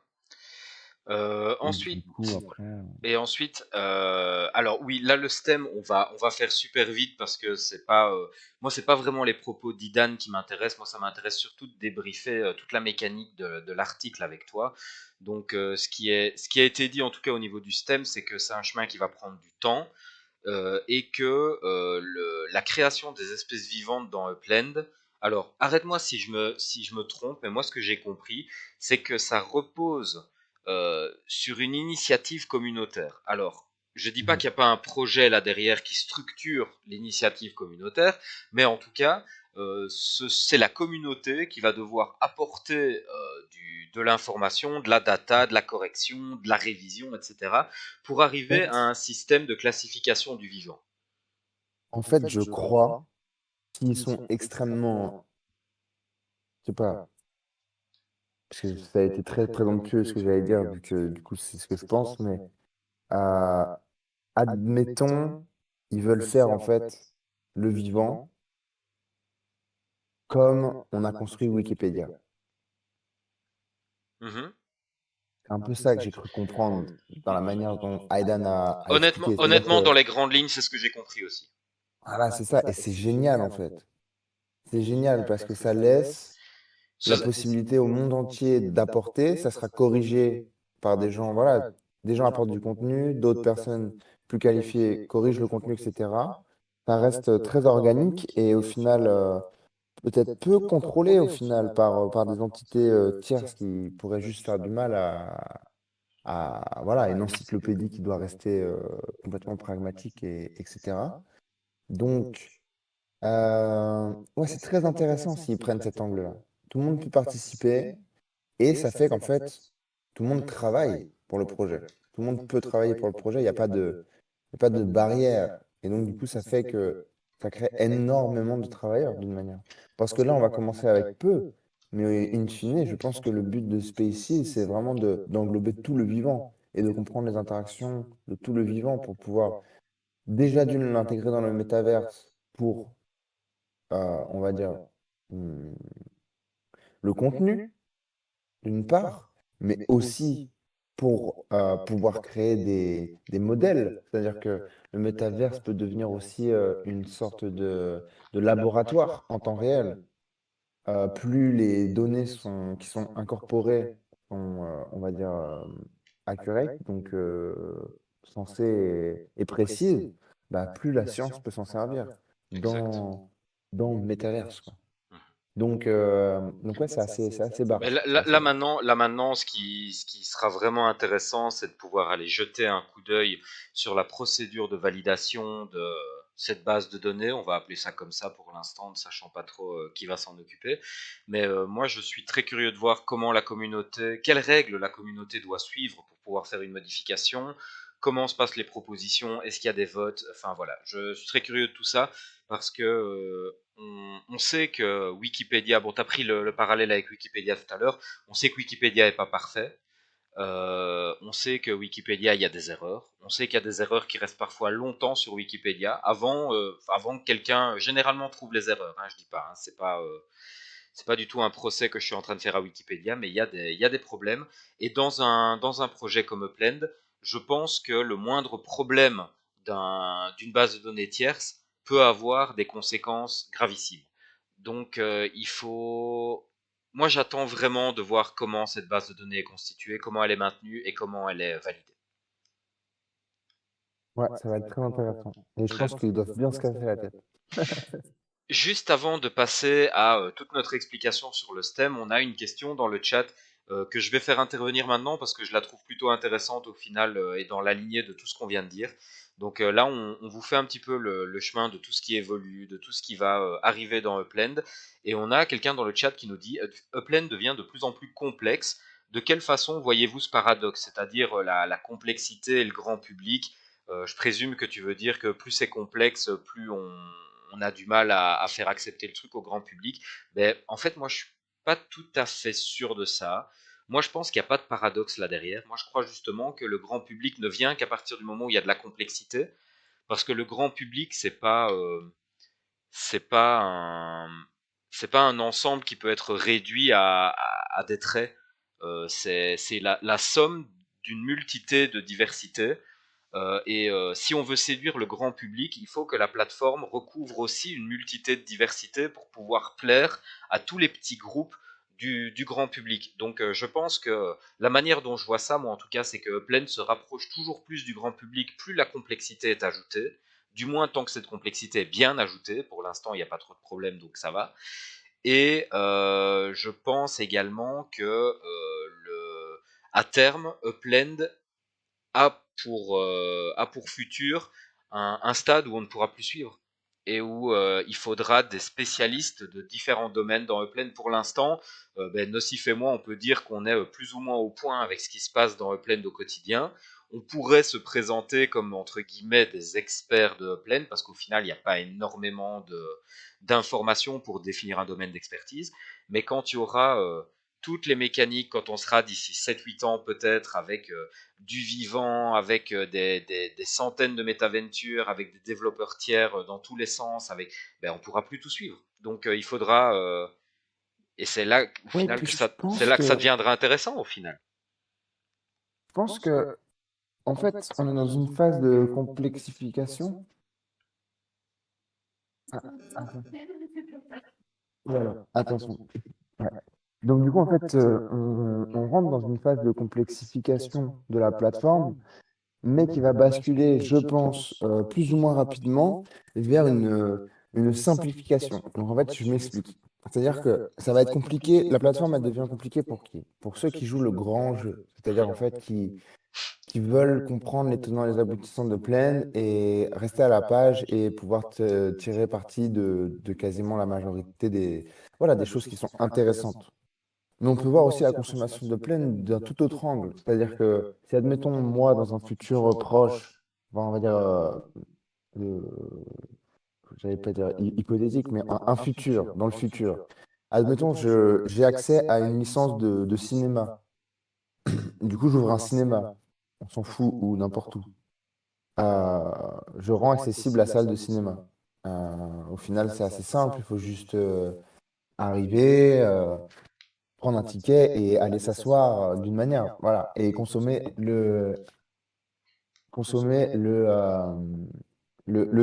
Et du Ensuite, coup, après. alors oui, là le stem, on va faire super vite parce que c'est pas, moi c'est pas vraiment les propos d'Idan qui m'intéressent. Moi, ça m'intéresse surtout de débriefer toute la mécanique de l'article avec toi. Donc, ce qui a été dit en tout cas au niveau du stem, c'est que c'est un chemin qui va prendre du temps et que la création des espèces vivantes dans Upland. Alors, arrête-moi si je me trompe, mais moi ce que j'ai compris, c'est que ça repose sur une initiative communautaire. Alors, je dis pas Mhm. qu'il n'y a pas un projet là derrière qui structure l'initiative communautaire, mais en tout cas, c'est la communauté qui va devoir apporter de l'information, de la data, de la correction, de la révision, etc., pour En arriver à fait, un système de classification du vivant. en fait, je crois qu'ils sont extrêmement, je sais pas, parce que ça a été très présomptueux ce que j'allais dire, vu que du coup c'est ce que je pense, mais euh, admettons, ils veulent faire en fait le vivant comme on a construit Wikipédia. Mhm. C'est un peu ça que j'ai cru comprendre dans la manière dont Aidan a expliqué. C'est-à-dire Honnêtement, que, dans les grandes lignes, c'est ce que j'ai compris aussi. voilà, c'est ça, et c'est génial en fait. C'est génial parce que ça laisse la possibilité au monde entier d'apporter. Ça sera corrigé par des gens, voilà, des gens apportent du contenu, d'autres personnes plus qualifiées corrigent le contenu, etc. ça reste très organique et au final, peut-être peu contrôlé au final par des entités tierces qui pourraient juste faire du mal voilà, une encyclopédie qui doit rester complètement pragmatique, etc. Donc, ouais, c'est très intéressant s'ils prennent cet angle-là. Tout le monde peut participer et ça fait qu'en fait, tout le monde travaille pour le projet. Tout le monde peut travailler pour le projet, il y a pas de barrière. Et donc, du coup, ça fait que ça crée énormément de travailleurs d'une manière. Parce que là, on va commencer avec peu, mais in fine, je pense que le but de Spaces, c'est vraiment d'englober tout le vivant et de comprendre les interactions de tout le vivant pour pouvoir déjà d'une l'intégrer dans le métaverse pour, on va dire, hum, le contenu d'une part, mais aussi pour pouvoir créer des modèles. C'est-à-dire que le métaverse peut devenir aussi une sorte de laboratoire en temps réel. Plus les données qui sont incorporées sont, on va dire, accurate, donc sensées et précises, bah, plus la science peut s'en servir Exact. dans le métaverse, quoi. Mhm. Donc ouais, c'est assez Mais barge. C'est assez barge. là maintenant, ce qui sera vraiment intéressant, c'est de pouvoir aller jeter un coup d'œil sur la procédure de validation de cette base de données. On va appeler ça comme ça pour l'instant, ne sachant pas trop qui va s'en occuper. Mais moi, je suis très curieux de voir comment la communauté, quelles règles la communauté doit suivre pour pouvoir faire une modification, comment se passent les propositions, est-ce qu'il y a des votes, enfin voilà. Je suis très curieux de tout ça parce que on sait que Wikipédia, bon, tu as pris le parallèle avec Wikipédia tout à l'heure, on sait que Wikipédia est pas parfait, on sait que Wikipédia, il y a des erreurs, on sait qu'il y a des erreurs qui restent parfois longtemps sur Wikipédia, avant que quelqu'un généralement trouve les erreurs, hein, je dis pas, hein, c'est pas du tout un procès que je suis en train de faire à Wikipédia, mais il y a des problèmes, et dans un projet comme Upland, je pense que le moindre problème d'une base de données tierce peut avoir des conséquences gravissimes. Donc il faut... Moi j'attends vraiment de voir comment cette base de données est constituée, comment elle est maintenue et comment elle est validée. Ouais, ça va être très intéressant. Et je Très... pense qu'ils doivent bien se casser la tête. Juste avant de passer à toute notre explication sur le STEM, on a une question dans le chat que je vais faire intervenir maintenant parce que je la trouve plutôt intéressante au final et dans la lignée de tout ce qu'on vient de dire. Donc là, on vous fait un petit peu le chemin de tout ce qui évolue, de tout ce qui va arriver dans Upland. Et on a quelqu'un dans le chat qui nous dit Upland devient de plus en plus complexe. De quelle façon voyez-vous ce paradoxe, c'est-à-dire la complexité et le grand public? Je présume que tu veux dire que plus c'est complexe, plus on a du mal à faire accepter le truc au grand public. Mais en fait, moi, je suis pas tout à fait sûr de ça. Moi, je pense qu'il n'y a pas de paradoxe là derrière. Moi, je crois justement que le grand public ne vient qu'à partir du moment où il y a de la complexité, parce que le grand public, c'est pas un, c'est pas un ensemble qui peut être réduit à des traits. C'est la somme d'une multité de diversités si on veut séduire le grand public, il faut que la plateforme recouvre aussi une multité de diversité pour pouvoir plaire à tous les petits groupes du grand public. Donc je pense que la manière dont je vois ça, moi en tout cas, c'est que Upland se rapproche toujours plus du grand public, plus la complexité est ajoutée. Du moins tant que cette complexité est bien ajoutée. Pour l'instant, il n'y a pas trop de problèmes, donc ça va. Et je pense également que à terme, Upland a pour futur un stade où on ne pourra plus suivre et où il faudra des spécialistes de différents domaines dans Upland. Pour l'instant, Nocif et moi, on peut dire qu'on est plus ou moins au point avec ce qui se passe dans Upland au quotidien. On pourrait se présenter comme, entre guillemets, des experts de Upland, parce qu'au final, il n'y a pas énormément d'informations pour définir un domaine d'expertise. Mais quand il y aura toutes les mécaniques, quand on sera d'ici 7-8 ans peut-être, avec du vivant, avec des centaines de métaventures, avec des développeurs tiers dans tous les sens, on pourra plus tout suivre. Donc il faudra, et c'est là au Oui, final puis que je c'est pense là que ça que, deviendra intéressant au final. je pense que, en fait, on est dans une phase de complexification. Ah, attends. Voilà, attention. Ouais. Donc du coup, en fait, on rentre dans une phase de complexification de la plateforme, mais qui va basculer, je pense, plus ou moins rapidement vers une simplification. Donc en fait, je m'explique. C'est-à-dire que ça va être compliqué, la plateforme elle devient compliquée pour qui? Pour ceux qui jouent le grand jeu, c'est-à-dire en fait qui veulent comprendre les tenants et les aboutissants de Plaine et rester à la page et pouvoir tirer parti de quasiment la majorité voilà, des choses qui sont intéressantes. Mais on peut voir aussi la consommation de Plaine d'un tout autre angle. C'est-à-dire que si, admettons, moi, dans un futur proche, on va dire, euh, j'allais pas dire hypothétique, mais un futur, dans le futur, admettons, j'ai accès à une licence de cinéma. Du coup, j'ouvre un cinéma, on s'en fout, ou n'importe où. Euh, je rends accessible la salle de cinéma. Au final, c'est assez simple, il faut juste arriver, prendre un ticket et aller s'asseoir d'une manière, voilà, et consommer le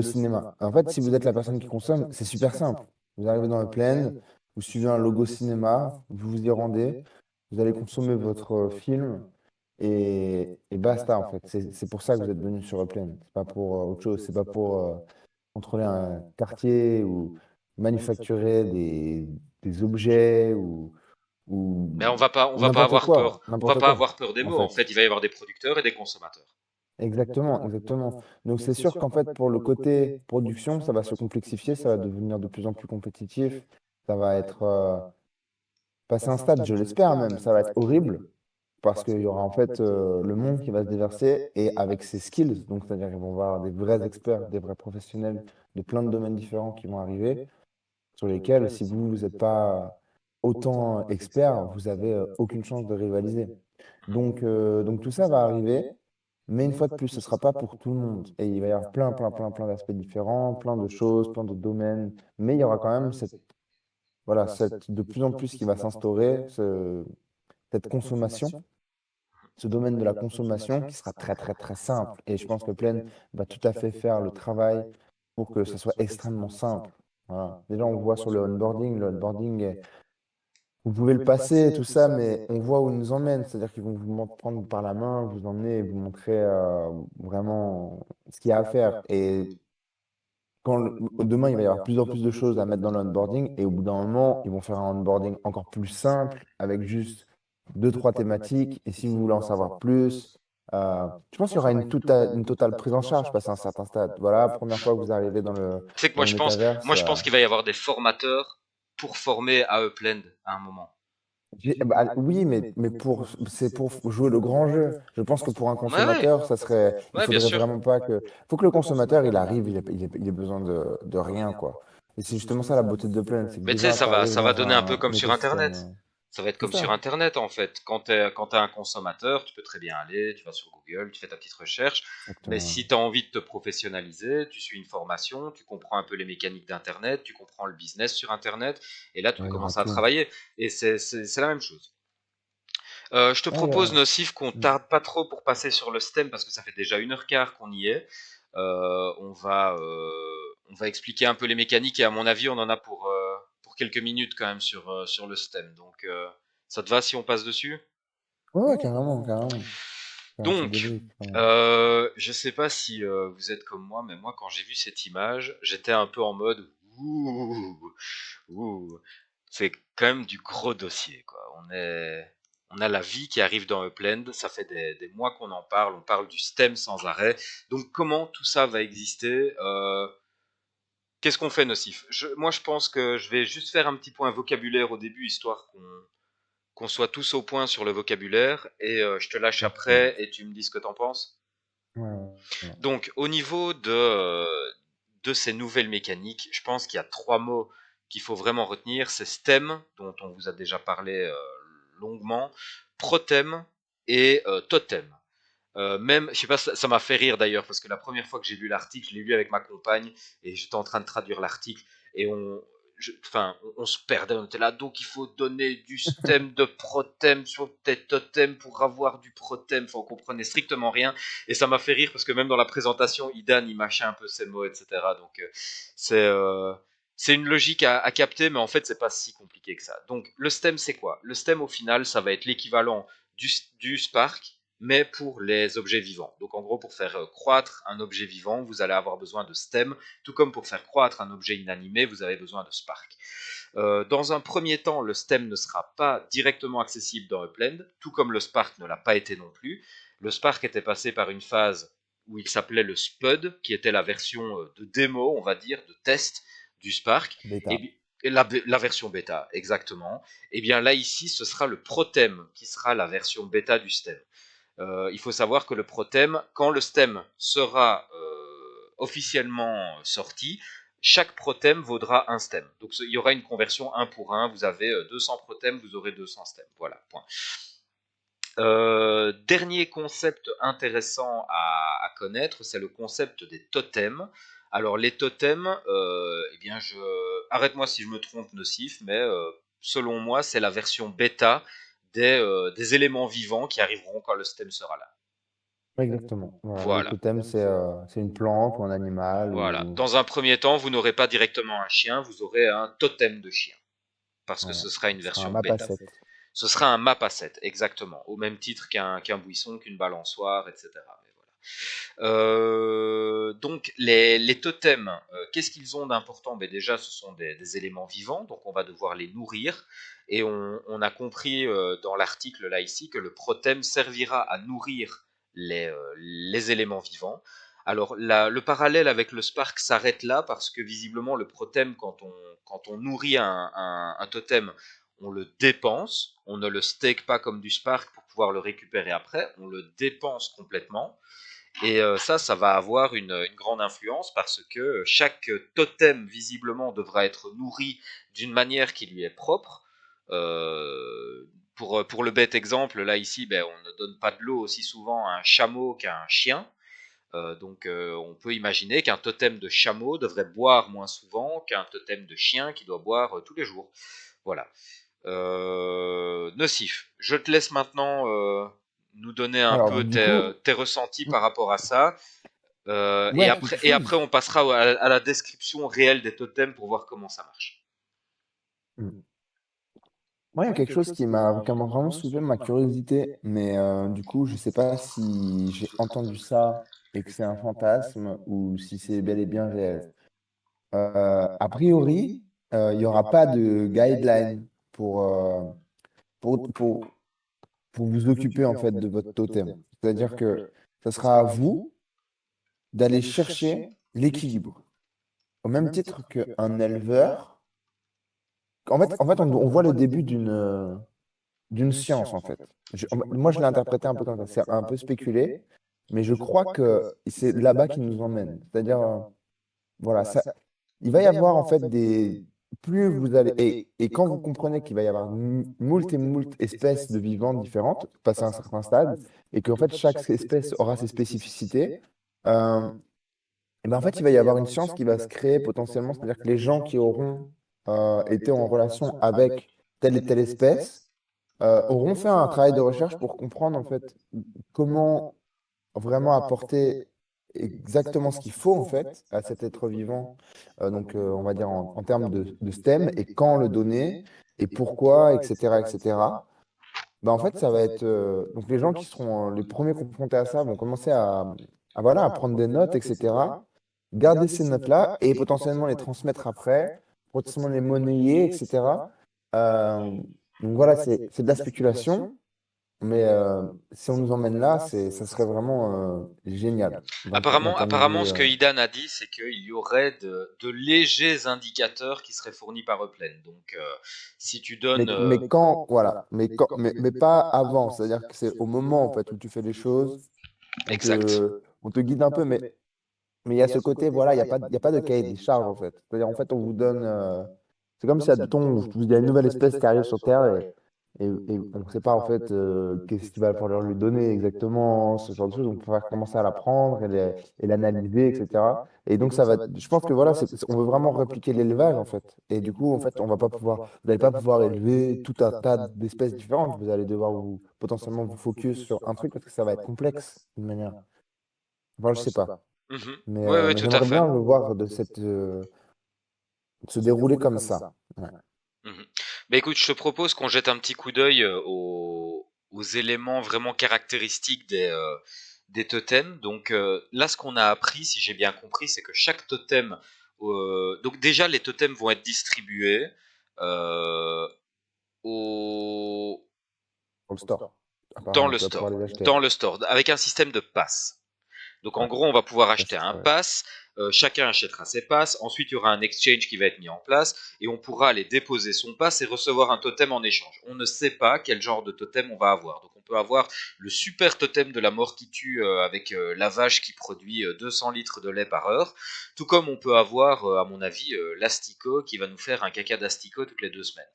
cinéma. En fait, si vous êtes la personne qui consomme, c'est super simple. Vous arrivez dans le plaine, vous suivez un logo cinéma, vous vous y rendez, vous allez consommer votre film et basta, en fait. C'est pour ça que vous êtes venu sur Upland. C'est pas pour autre chose. C'est pas pour contrôler un quartier ou manufacturer des objets Mais ou on va pas n'importe avoir peur. quoi. On va N'importe pas quoi, avoir peur des en mots. En fait. fait, il va y avoir des producteurs et des consommateurs. Exactement, exactement. Donc c'est sûr qu'en fait, pour le côté production, ça va se complexifier, ça va devenir de plus en plus compétitif. Ça va être passé un stade, je l'espère même, ça va être horrible parce qu'il y aura en fait le monde qui va se déverser et avec ses skills, donc c'est-à-dire qu'ils vont avoir des vrais experts, des vrais professionnels de plein de domaines différents qui vont arriver, sur lesquels si vous n'êtes pas autant expert, vous avez aucune chance de rivaliser. Donc tout ça va arriver, mais une fois de plus, ce ne sera pas pour tout le monde. Et il va y avoir plein, plein, plein, plein d'aspects différents, plein de choses, plein de domaines, mais il y aura quand même voilà, de plus en plus qui va s'instaurer, cette consommation, ce domaine de la consommation qui sera très, très, très simple. Et je pense que Plaine va tout à fait faire le travail pour que ce soit extrêmement simple. Voilà. Déjà, on voit sur le onboarding, vous pouvez le passer, tout ça, mais on voit où ils nous emmènent. C'est-à-dire qu'ils vont prendre par la main, vous emmener et vous montrer vraiment ce qu'il y a à faire. Et demain, il va y avoir plus en plus de choses à mettre dans le onboarding, et au bout d'un moment, ils vont faire un onboarding encore plus simple, avec juste deux, trois thématiques. Et si vous voulez en savoir plus, je pense qu'il y aura une totale prise en charge passé un certain stade. Voilà, première fois que vous arrivez Tu sais que dans le moi métaverse. je pense qu'il va y avoir des formateurs pour former à Upland à un moment. Oui, c'est pour jouer le grand jeu. Je pense que pour un Ouais, ouais, consommateur, il ouais, bien faudrait sûr. vraiment pas que. Faut que le consommateur, il arrive, il ait besoin de rien, quoi. Et c'est justement ça la beauté de Planet, c'est que Mais tu sais, déjà, tu arrives ça va dans donner un peu un comme sur écosystème. Internet. Ça va être C'est comme sur ça. Internet en fait. Quand t'es un consommateur, tu peux très bien aller, tu vas sur Google, tu fais ta petite recherche. Mais Exactement. si tu as envie de te professionnaliser, tu suis une formation, tu comprends un peu les mécaniques d'Internet, tu comprends le business sur Internet, et là tu peux Ouais, il y aura commencer à tout. travailler. Et c'est la même chose. Je te Ouais, propose, Nocif, qu'on tarde pas trop pour passer sur le stem parce que ça fait déjà 1h15 qu'on y est. On va expliquer un peu les mécaniques et à mon avis, on en a pour quelques minutes quand même sur le stem. Donc, ça te va si on passe dessus? ouais, ouais, carrément, carrément. Faire un petit Donc, débrief, quand même. je sais pas si vous êtes comme moi, mais moi, quand j'ai vu cette image, j'étais un peu en mode ouh, ouh, c'est quand même du gros dossier, quoi. On a la vie qui arrive dans Upland, ça fait des mois qu'on en parle, on parle du STEM sans arrêt. Donc, comment tout ça va exister? Qu'est-ce qu'on fait, Nocif? Moi, je pense que je vais juste faire un petit point vocabulaire au début, histoire qu'on soit tous au point sur le vocabulaire, et je te lâche Exactement. après et tu me dis ce que t'en penses. Ouais, ouais, ouais. Donc, au niveau de ces nouvelles mécaniques, je pense qu'il y a trois mots qu'il faut vraiment retenir. C'est STEM, dont on vous a déjà parlé longuement, ProTem et Totem. Même, je sais pas, ça m'a fait rire d'ailleurs, parce que la première fois que j'ai lu l'article, je l'ai lu avec ma compagne, et j'étais en train de traduire l'article, et enfin, on se perdait, on était là, donc il faut donner du stem de protem sur tes totems pour avoir du protem, enfin, on comprenait strictement rien, et ça m'a fait rire, parce que même dans la présentation, Idan, il mâchait un peu ses mots, etc., donc c'est... euh, c'est une logique à capter, mais en fait, c'est pas si compliqué que ça. Donc, le stem, c'est quoi? Le stem, au final, ça va être l'équivalent du Spark, mais pour les objets vivants. Donc en gros, pour faire croître un objet vivant, vous allez avoir besoin de stem, tout comme pour faire croître un objet inanimé, vous avez besoin de spark. Dans un premier temps, le stem ne sera pas directement accessible dans Upland, tout comme le Spark ne l'a pas été non plus. Le Spark était passé par une phase où il s'appelait le Spud, qui était la version de démo, on va dire, de test du Spark. Bêta. Et la version bêta, exactement. Et bien là, ici, ce sera le Protem qui sera la version bêta du stem. Il faut savoir que le Protem, quand le stem sera officiellement sorti, chaque protem vaudra un stem. Donc il y aura une conversion 1 pour 1. Vous avez 200 protem, vous aurez 200 stems. Voilà, point. Dernier concept intéressant à connaître, c'est le concept des totems. Alors les totems, eh bien arrête-moi si je me trompe, Nocif, mais selon moi, c'est la version bêta des éléments vivants qui arriveront quand le stem sera là. Exactement. Voilà, le Voilà. totem, c'est une plante ou un animal Voilà. ou Dans un premier temps, vous n'aurez pas directement un chien, vous aurez un totem de chien. Parce que voilà, ce sera une ce sera un version map bêta. asset. Ce sera un map asset, exactement. Au même titre qu'un buisson, qu'une balançoire, etc. Mais voilà. Donc les totems, qu'est-ce qu'ils ont d'important? Ben déjà, ce sont des éléments vivants, donc on va devoir les nourrir. Et on a compris dans l'article là ici que le protem servira à nourrir les éléments vivants. Alors le parallèle avec le Spark s'arrête là parce que visiblement le protem, quand on nourrit un totem, on le dépense, on ne le stake pas comme du Spark pour pouvoir le récupérer après, on le dépense complètement. Et ça va avoir une grande influence parce que chaque totem, visiblement, devra être nourri d'une manière qui lui est propre. Pour le bête exemple, là ici, ben, on ne donne pas de l'eau aussi souvent à un chameau qu'à un chien. Donc on peut imaginer qu'un totem de chameau devrait boire moins souvent qu'un totem de chien qui doit boire tous les jours. Voilà. Nocif, je te laisse maintenant nous donner un Alors, peu du coup, tes ressentis par rapport à ça. ouais, quelque Et après, chose. on passera à la description réelle des totems pour voir comment ça marche. Hmm. Moi, il y a quelque chose qui m'a vraiment soulevé ma curiosité, mais du coup, je sais pas si j'ai entendu ça et que c'est un fantasme ou si c'est bel et bien réel. A priori, il n'y aura pas de guideline pour, euh, pour, pour, pour vous occuper en fait de votre totem. C'est-à-dire que ce sera à vous d'aller chercher l'équilibre. Au même titre qu'un éleveur. On voit le début d'une science, en fait. Moi, je l'ai interprété un peu comme ça. C'est un peu spéculé, mais je crois que c'est là-bas qu'il nous emmène. C'est-à-dire, voilà, ça, il va y avoir en fait des. Plus vous allez. Et quand vous comprenez qu'il va y avoir moult et moult espèces de vivantes différentes, passer à un certain stade, et qu'en fait, chaque espèce aura ses spécificités, euh, et ben en fait, il va y avoir une science qui va se créer potentiellement. C'est-à-dire que les gens qui auront été en relation avec telle et telle espèce, auront fait un travail de recherche pour comprendre en fait comment vraiment apporter exactement ce qu'il faut en fait à cet être vivant, on va dire en termes de STEM, et quand le donner, et pourquoi, etc., etc. Bah, en fait, ça va être donc les gens qui seront les premiers confrontés à ça vont commencer voilà, à prendre des notes, etc. Garder ces notes-là et potentiellement les transmettre après, potentiellement les monnayer, etc. Euh, donc voilà, c'est de la spéculation, mais si on nous emmène là, ça serait vraiment génial d'un point de vue. Apparemment, ce que Idan a dit, c'est qu'il y aurait de légers indicateurs qui seraient fournis par Upland. Donc, si tu donnes... Mais quand, voilà, mais pas avant, c'est-à-dire que c'est au moment en fait où tu fais les choses, Exact. on te guide un peu, mais il y a ce côté, voilà, il y a pas de cahier des charges en fait. C'est-à-dire en fait, on vous donne, c'est comme si, admettons, il y a une nouvelle espèce qui arrive sur Terre et on ne sait pas en fait qu'est-ce qu'il va falloir lui donner exactement, ce genre de choses. On peut commencer à l'apprendre et l'analyser, etc. Et donc ça va, je pense que voilà, on veut vraiment répliquer l'élevage en fait. Et du coup, en fait, on va pas pouvoir, vous n'allez pas pouvoir élever tout un tas d'espèces différentes. Vous allez devoir potentiellement vous focus sur un truc parce que ça va être complexe d'une manière. Enfin, je sais pas. Mhm. Oui, oui, Mais tout à j'aimerais fait. bien le voir se dérouler comme ça. Ouais. Mhm. Bah écoute, je te propose qu'on jette un petit coup d'œil aux éléments vraiment caractéristiques des totems. Donc là, ce qu'on a appris, si j'ai bien compris, c'est que chaque totem... donc déjà, les totems vont être distribués euh, au, Pour le store. dans Apparemment, le tu vas pouvoir store. les acheter. Dans le store, avec un système de pass. Donc en Ouais, gros, on va pouvoir ça acheter c'est un très bien. pass, chacun achètera ses passes, ensuite il y aura un exchange qui va être mis en place, et on pourra aller déposer son pass et recevoir un totem en échange. On ne sait pas quel genre de totem on va avoir. Donc on peut avoir le super totem de la mort qui tue avec la vache qui produit 200 litres de lait par heure, tout comme on peut avoir, à mon avis, l'asticot qui va nous faire un caca d'asticot toutes les 2 semaines.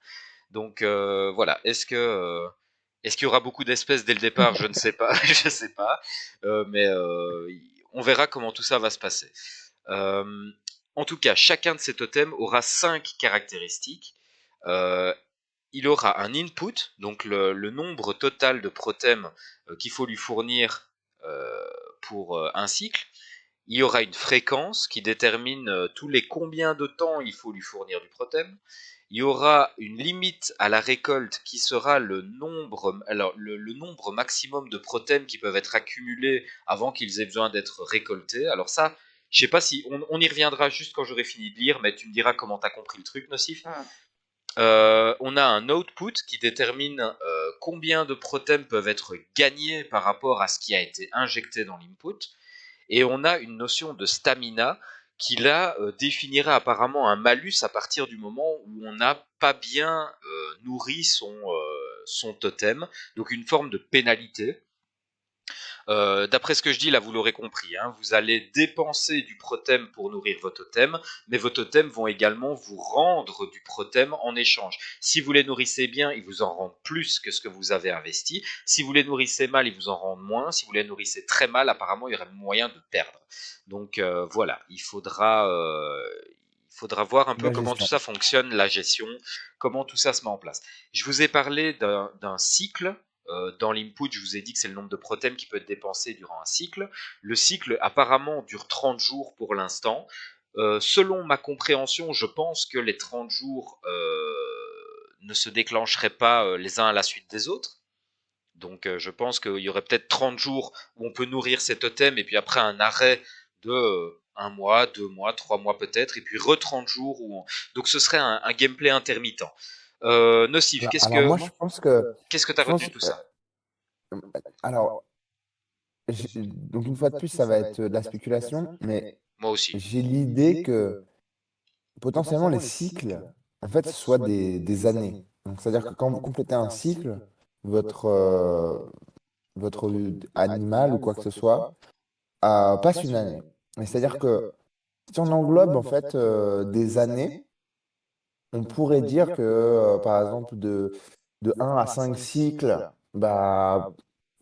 Donc voilà, est-ce qu'il y aura beaucoup d'espèces dès le départ? Je ne sais pas, je sais pas. Mais on verra comment tout ça va se passer. Euh, En tout cas, chacun de ces totems aura 5 caractéristiques. Euh, il aura un input, donc le nombre total de protems qu'il faut lui fournir pour un cycle. Il y aura une fréquence qui détermine tous les combien de temps il faut lui fournir du protem. Il y aura une limite à la récolte qui sera le nombre maximum de protems qui peuvent être accumulés avant qu'ils aient besoin d'être récoltés. Alors ça, je sais pas si on y reviendra juste quand j'aurai fini de lire, mais tu me diras comment tu as compris le truc, Nocif. On a un output qui détermine combien de protems peuvent être gagnés par rapport à ce qui a été injecté dans l'input. Et on a une notion de stamina qui là définira apparemment un malus à partir du moment où on n'a pas bien nourri son totem, donc une forme de pénalité. D'après ce que je dis, là, vous l'aurez compris, hein, vous allez dépenser du protem pour nourrir vos totems, mais vos totems vont également vous rendre du protem en échange. Si vous les nourrissez bien, ils vous en rendent plus que ce que vous avez investi. Si vous les nourrissez mal, ils vous en rendent moins. Si vous les nourrissez très mal, apparemment, il y aurait moyen de perdre. Donc voilà, il faudra voir un peu La comment tout gestion. ça fonctionne, la gestion, comment tout ça se met en place. Je vous ai parlé d'un cycle dans l'input, je vous ai dit que c'est le nombre de proteins qui peut être dépensé durant un cycle. Le cycle apparemment dure 30 jours pour l'instant. Selon ma compréhension, je pense que les 30 jours ne se déclencheraient pas les uns à la suite des autres. Donc je pense qu'il y aurait peut-être 30 jours où on peut nourrir ces totems et puis après un arrêt de 1 mois, 2 mois, 3 mois peut-être, et puis re 30 jours. Donc ce serait un gameplay intermittent. Nocif, Alors moi, qu'est-ce que tu as je retenu pense, de tout ça? alors, donc une fois de plus, ça va être de la spéculation, mais Moi aussi. j'ai l'idée que potentiellement les cycles, en fait, soient des années. Donc, c'est-à-dire que quand vous complétez un cycle, votre, votre animal ou quoi que ce soit passe une année. Et c'est-à-dire que si on englobe en fait des années, on pourrait dire que par exemple de 1 à 5 cycles, bah,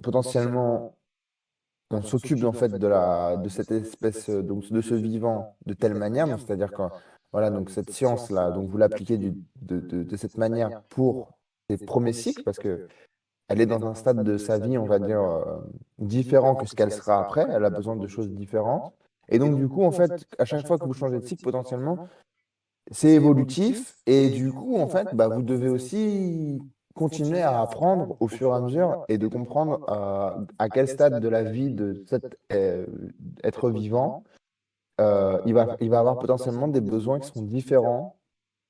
potentiellement on s'occupe en fait de cette espèce, donc de ce vivant de telle manière, donc c'est-à-dire que voilà, donc cette science-là, donc vous l'appliquez de cette manière pour ces premiers cycles, parce que elle est dans un stade de sa vie, on va dire, différent que ce qu'elle sera après, elle a besoin de choses différentes. Et donc du coup, en fait, à chaque fois que vous changez de cycle, potentiellement, c'est évolutif, et du coup, en fait, bah, vous devez aussi continuer à apprendre au fur et à mesure et de comprendre à quel stade de la vie de cet être vivant il va avoir potentiellement des besoins qui sont différents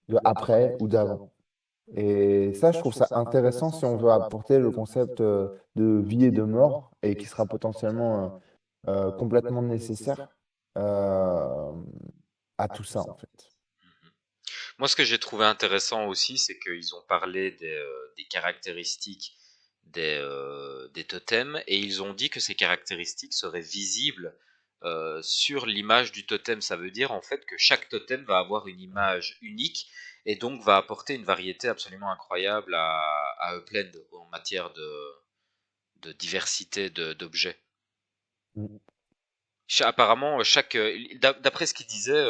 de après ou d'avant. Et ça, je trouve ça intéressant si on veut apporter le concept de vie et de mort et qui sera potentiellement complètement nécessaire euh, à tout ça, en fait. Moi, ce que j'ai trouvé intéressant aussi, c'est qu'ils ont parlé des caractéristiques des totems et ils ont dit que ces caractéristiques seraient visibles sur l'image du totem. Ça veut dire en fait que chaque totem va avoir une image unique et donc va apporter une variété absolument incroyable à Upland en matière de diversité d'objets. Mm. Apparemment, d'après ce qu'il disait,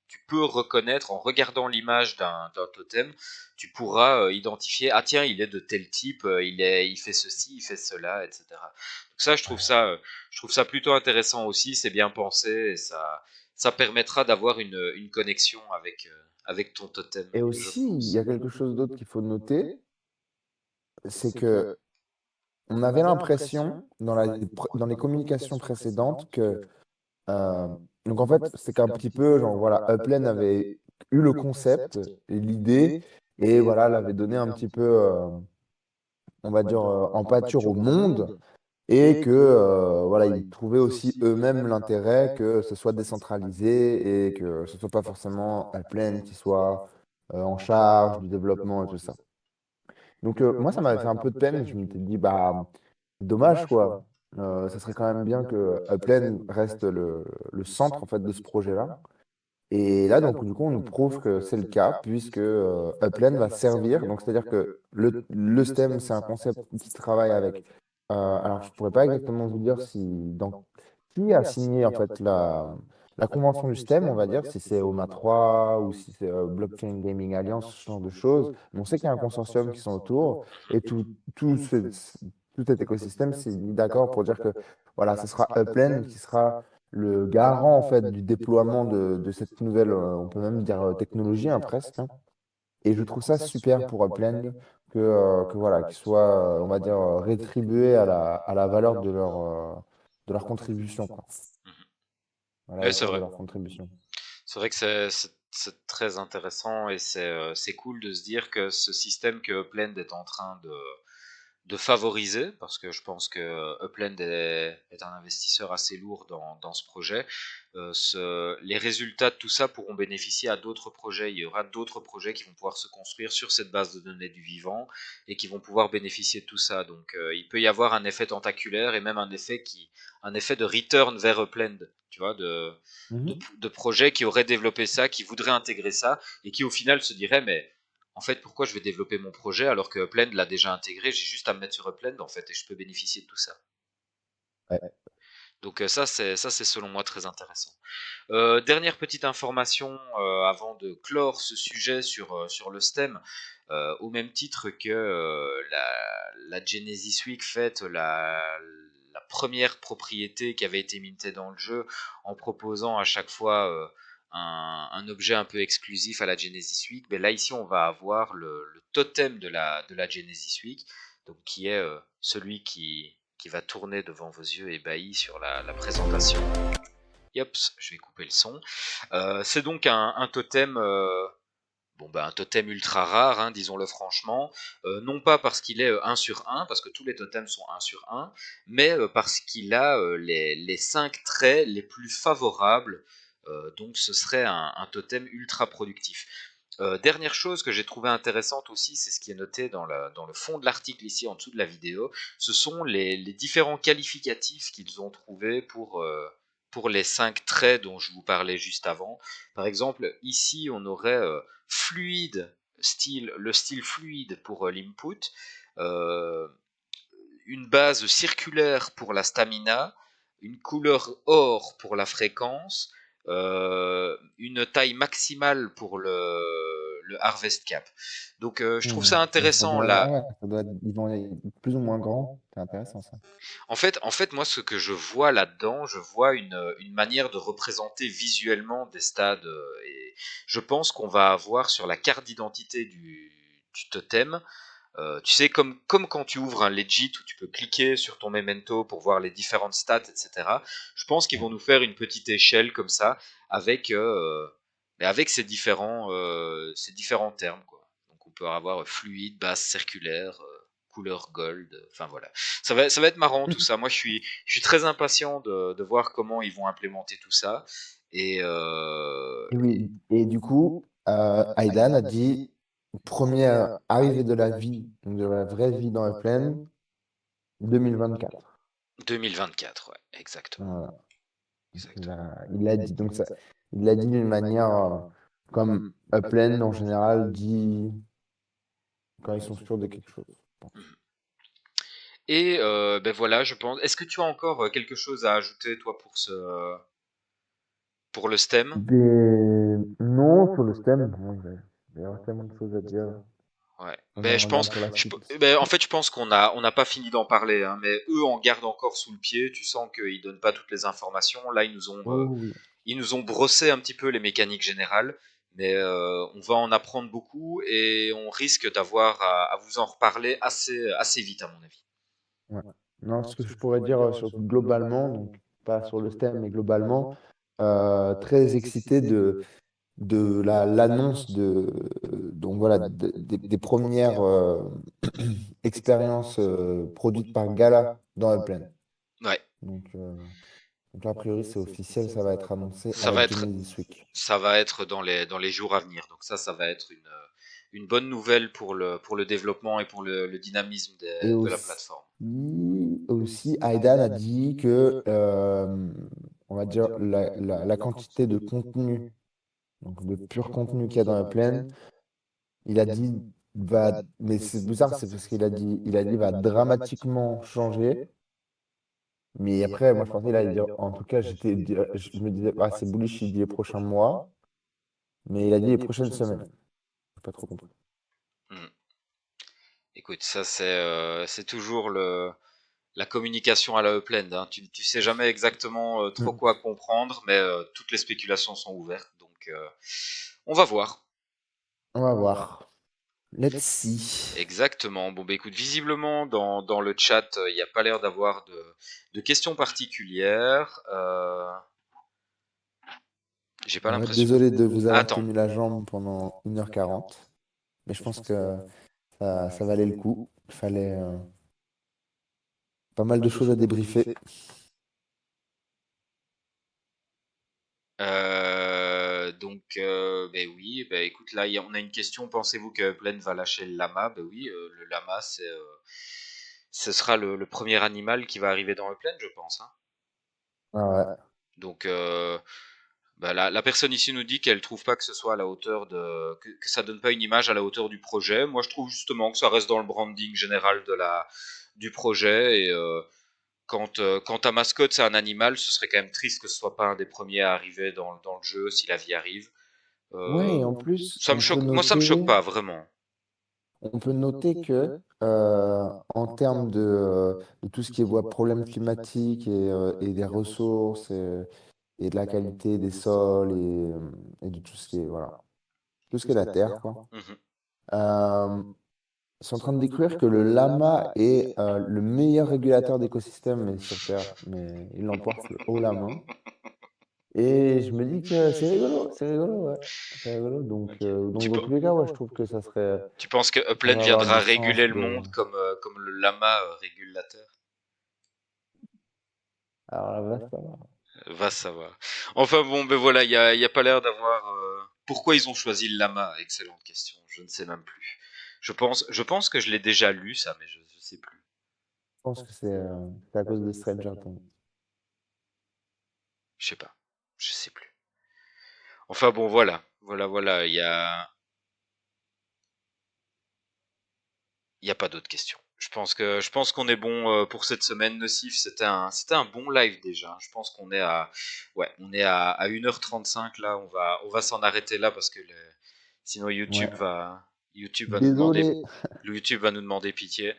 tu peux reconnaître en regardant l'image d'un totem, tu pourras identifier, ah tiens, il est de tel type, il fait ceci, il fait cela, etc. Donc ça, je trouve ça plutôt intéressant aussi, c'est bien pensé et ça permettra d'avoir une connexion avec ton totem, Et je aussi, il y pense. a quelque chose d'autre qu'il faut noter, c'est que on avait l'impression dans les communications précédentes que euh, donc en fait c'est qu'un petit peu genre voilà Upland avait eu le concept et l'idée et voilà l'avait donné un petit peu on va dire en pâture au monde et que voilà ils trouvaient aussi eux-mêmes l'intérêt que ce soit décentralisé et que ce soit pas forcément Upland qui soit en charge du développement et tout ça. Donc moi, ça m'avait fait un peu de peine. Je m'étais dit, bah, dommage, quoi. Ça serait quand même bien que Upland reste le centre, en fait, de ce projet-là. Et là, donc, du coup, on nous prouve que c'est le cas, puisque Upland va servir. Donc, c'est-à-dire que le STEM, c'est un concept qui travaille avec. Alors, je pourrais pas exactement vous dire si dans qui a signé, en fait, la convention du STEM, on va dire, si c'est OMA 3 ou si c'est Blockchain Gaming Alliance, ce genre de choses. Mais on sait qu'il y a un consortium qui sont autour et tout, tout cet écosystème s'est mis d'accord pour dire que voilà, ce sera Upland qui sera le garant en fait du déploiement de cette nouvelle, on peut même dire technologie hein, presque. Hein. Et je trouve ça super pour Upland que voilà, qu'ils soient, on va dire, rétribués à la valeur de leur contribution, quoi. Mhm. À la Ouais, c'est hauteur de vrai. leur contribution. C'est vrai que c'est très intéressant et c'est cool de se dire que ce système que Upland est en train de favoriser, parce que je pense que Upland est un investisseur assez lourd dans ce projet. Les résultats de tout ça pourront bénéficier à d'autres projets. Il y aura d'autres projets qui vont pouvoir se construire sur cette base de données du vivant et qui vont pouvoir bénéficier de tout ça. Donc il peut y avoir un effet tentaculaire et même un effet de return vers Upland, tu vois, Mhm. de projets qui auraient développé ça, qui voudraient intégrer ça et qui au final se diraient mais en fait, pourquoi je vais développer mon projet alors que Upland l'a déjà intégré? J'ai juste à me mettre sur Upland en fait et je peux bénéficier de tout ça. Ouais. Donc ça c'est selon moi très intéressant. Dernière petite information avant de clore ce sujet sur le STEM. Au même titre que la Genesis Week fête la première propriété qui avait été mintée dans le jeu en proposant à chaque fois un objet un peu exclusif à la Genesis Week. Ben là ici on va avoir le totem de la Genesis Week, donc qui est celui qui va tourner devant vos yeux ébahis sur la présentation. Yops, je vais couper le son. C'est donc un totem, bon bah un totem ultra rare, hein, disons-le franchement. Non pas parce qu'il est 1 sur 1, parce que tous les totems sont 1 sur 1, mais parce qu'il a les 5 traits les plus favorables. Donc ce serait un totem ultra productif. Dernière chose que j'ai trouvé intéressante aussi, c'est ce qui est noté dans le fond de l'article ici en dessous de la vidéo, ce sont les différents qualificatifs qu'ils ont trouvés pour les 5 traits dont je vous parlais juste avant. Par exemple, ici on aurait fluide, le style fluide pour l'input, euh, une base circulaire pour la stamina, une couleur or pour la fréquence, une taille maximale pour le harvest cap. Donc je trouve ça Donc, ça intéressant doit, là. ah ouais, ça doit ils vont être plus ou moins grands. C'est intéressant ça. En fait, moi, ce que je vois là-dedans, je vois une manière de représenter visuellement des stades. Et je pense qu'on va avoir sur la carte d'identité du totem. Tu sais, comme quand tu ouvres un Legit où tu peux cliquer sur ton memento pour voir les différentes stats, etc. Je pense qu'ils vont nous faire une petite échelle comme ça avec, mais avec ces différents termes, quoi. Donc on peut avoir fluide, base circulaire, couleur gold, enfin voilà. Ça va être marrant tout ça. Moi je suis très impatient de voir comment ils vont implémenter tout ça. Et, Et oui, et du coup, Aidan a dit première arrivée de la vie, donc de la vraie vie dans Upland, 2024. 2024, ouais, exactement. Voilà. Exactement. Il l'a dit. Donc ça, il l'a dit d'une manière comme Upland en général dit quand ils sont sûrs de quelque chose. Je pense. Et ben voilà, je pense. Est-ce que tu as encore quelque chose à ajouter, toi, pour le STEM? Des noms sur le stem, bon, il y a tellement de choses à dire. Ouais. On Ben en je regarde pense, pour la suite. ben, en fait, je pense on n'a pas fini d'en parler, hein, mais eux en gardent encore sous le pied. Tu sens qu'ils donnent pas toutes les informations. Là, Oh oui. ils nous ont brossé un petit peu les mécaniques générales, mais on va en apprendre beaucoup et on risque d'avoir à vous en reparler assez vite, à mon avis. Ouais. Non, ce que je pourrais dire globalement, donc pas sur le STEM, mais globalement, très excité de l'annonce donc voilà, des premières expériences produites par Gala dans Upland. Ouais, Donc, là, a priori, c'est officiel, ça va être annoncé à ça la va être Genesis Week. ça va être dans les jours à venir. Donc ça va être une bonne nouvelle pour le développement et pour le dynamisme Et de la plateforme. aussi, Aidan a dit que, on va dire, la quantité de contenu, donc de pur contenu qu'il y a dans Upland, il a dit mais c'est bizarre, c'est parce qu'il a dit va dramatiquement changer. Mais après, moi, je pensais, il allait dire, en tout cas, je me disais, ah, c'est bullish, il dit les prochains mois, mais il a dit les prochaines semaines. J'ai pas trop compris. Hmm. Écoute, ça c'est toujours la communication à la Upland, hein. Tu sais jamais exactement trop Mm. quoi comprendre, mais toutes les spéculations sont ouvertes. Donc on va voir. On va voir. Let's see. Exactement. Bon, bah écoute, visiblement, dans le chat, il n'y a pas l'air d'avoir de questions particulières. J'ai pas Ouais, l'impression. désolé de vous avoir Attends. tenu la jambe pendant 1h40, mais je pense que ça valait le coup. Il fallait pas mal de choses à débriefer. Ben oui, ben écoute, là, on a une question. Pensez-vous que Upland va lâcher le lama? Ben oui, le lama, ce sera le premier animal qui va arriver dans Upland, je pense, hein. Ah ouais. Donc, bah, la personne ici nous dit qu'elle trouve pas que ce soit à la hauteur que ça donne pas une image à la hauteur du projet. Moi, je trouve justement que ça reste dans le branding général du projet. Et quand ta mascotte c'est un animal, ce serait quand même triste que ce soit pas un des premiers à arriver dans le jeu si la vie arrive. Ouais, Euh, et en plus, Ça me choque. Moi, ça me choque pas vraiment. on peut noter que en termes de tout ce qui est problèmes climatiques et des ressources et de la qualité des sols et de tout ce qui est, voilà, tout ce qui est la terre, quoi. Mhm. Euh, Ils sont en train de découvrir que le lama est le meilleur régulateur d'écosystème sur Terre, mais il l'emporte haut la main. Et je me dis que c'est rigolo, ouais. C'est rigolo. Ok. Donc dans tous les cas, ouais, je trouve que Tu penses que ça Upland pourrait avoir viendra du sens réguler le de. monde comme le lama régule la Terre? Alors là, va savoir. Va savoir. Enfin bon, ben voilà, il y a pas l'air d'avoir. Pourquoi ils ont choisi le lama? Excellente question. Je ne sais même plus. Je pense que je l'ai déjà lu ça, mais je sais plus. Je pense que c'est à cause de Stranger Things. Je sais pas. Je sais plus. Enfin bon, voilà, voilà. Il y a pas d'autres questions. Je pense qu'on est bon pour cette semaine. Nocif, c'était un bon live déjà. Je pense qu'on est on est à 1h35 là. On va s'en arrêter là parce que sinon Ouais. YouTube va nous demander, Désolé. YouTube va nous demander pitié.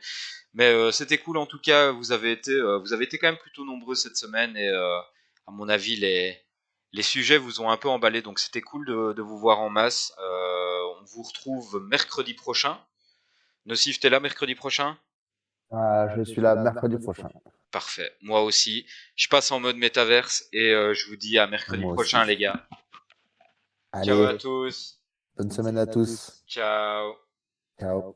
Mais c'était cool en tout cas. Vous avez été quand même plutôt nombreux cette semaine et à mon avis les sujets vous ont un peu emballé. Donc c'était cool de vous voir en masse. On vous retrouve mercredi prochain. Nocif, t'es là mercredi prochain? Je suis là mercredi prochain. Parfait. Moi aussi. Je passe en mode métaverse et je vous dis à mercredi Moi prochain, aussi. les gars. Ciao à Allez, tous. bonne semaine à tous. Ciao. Ciao.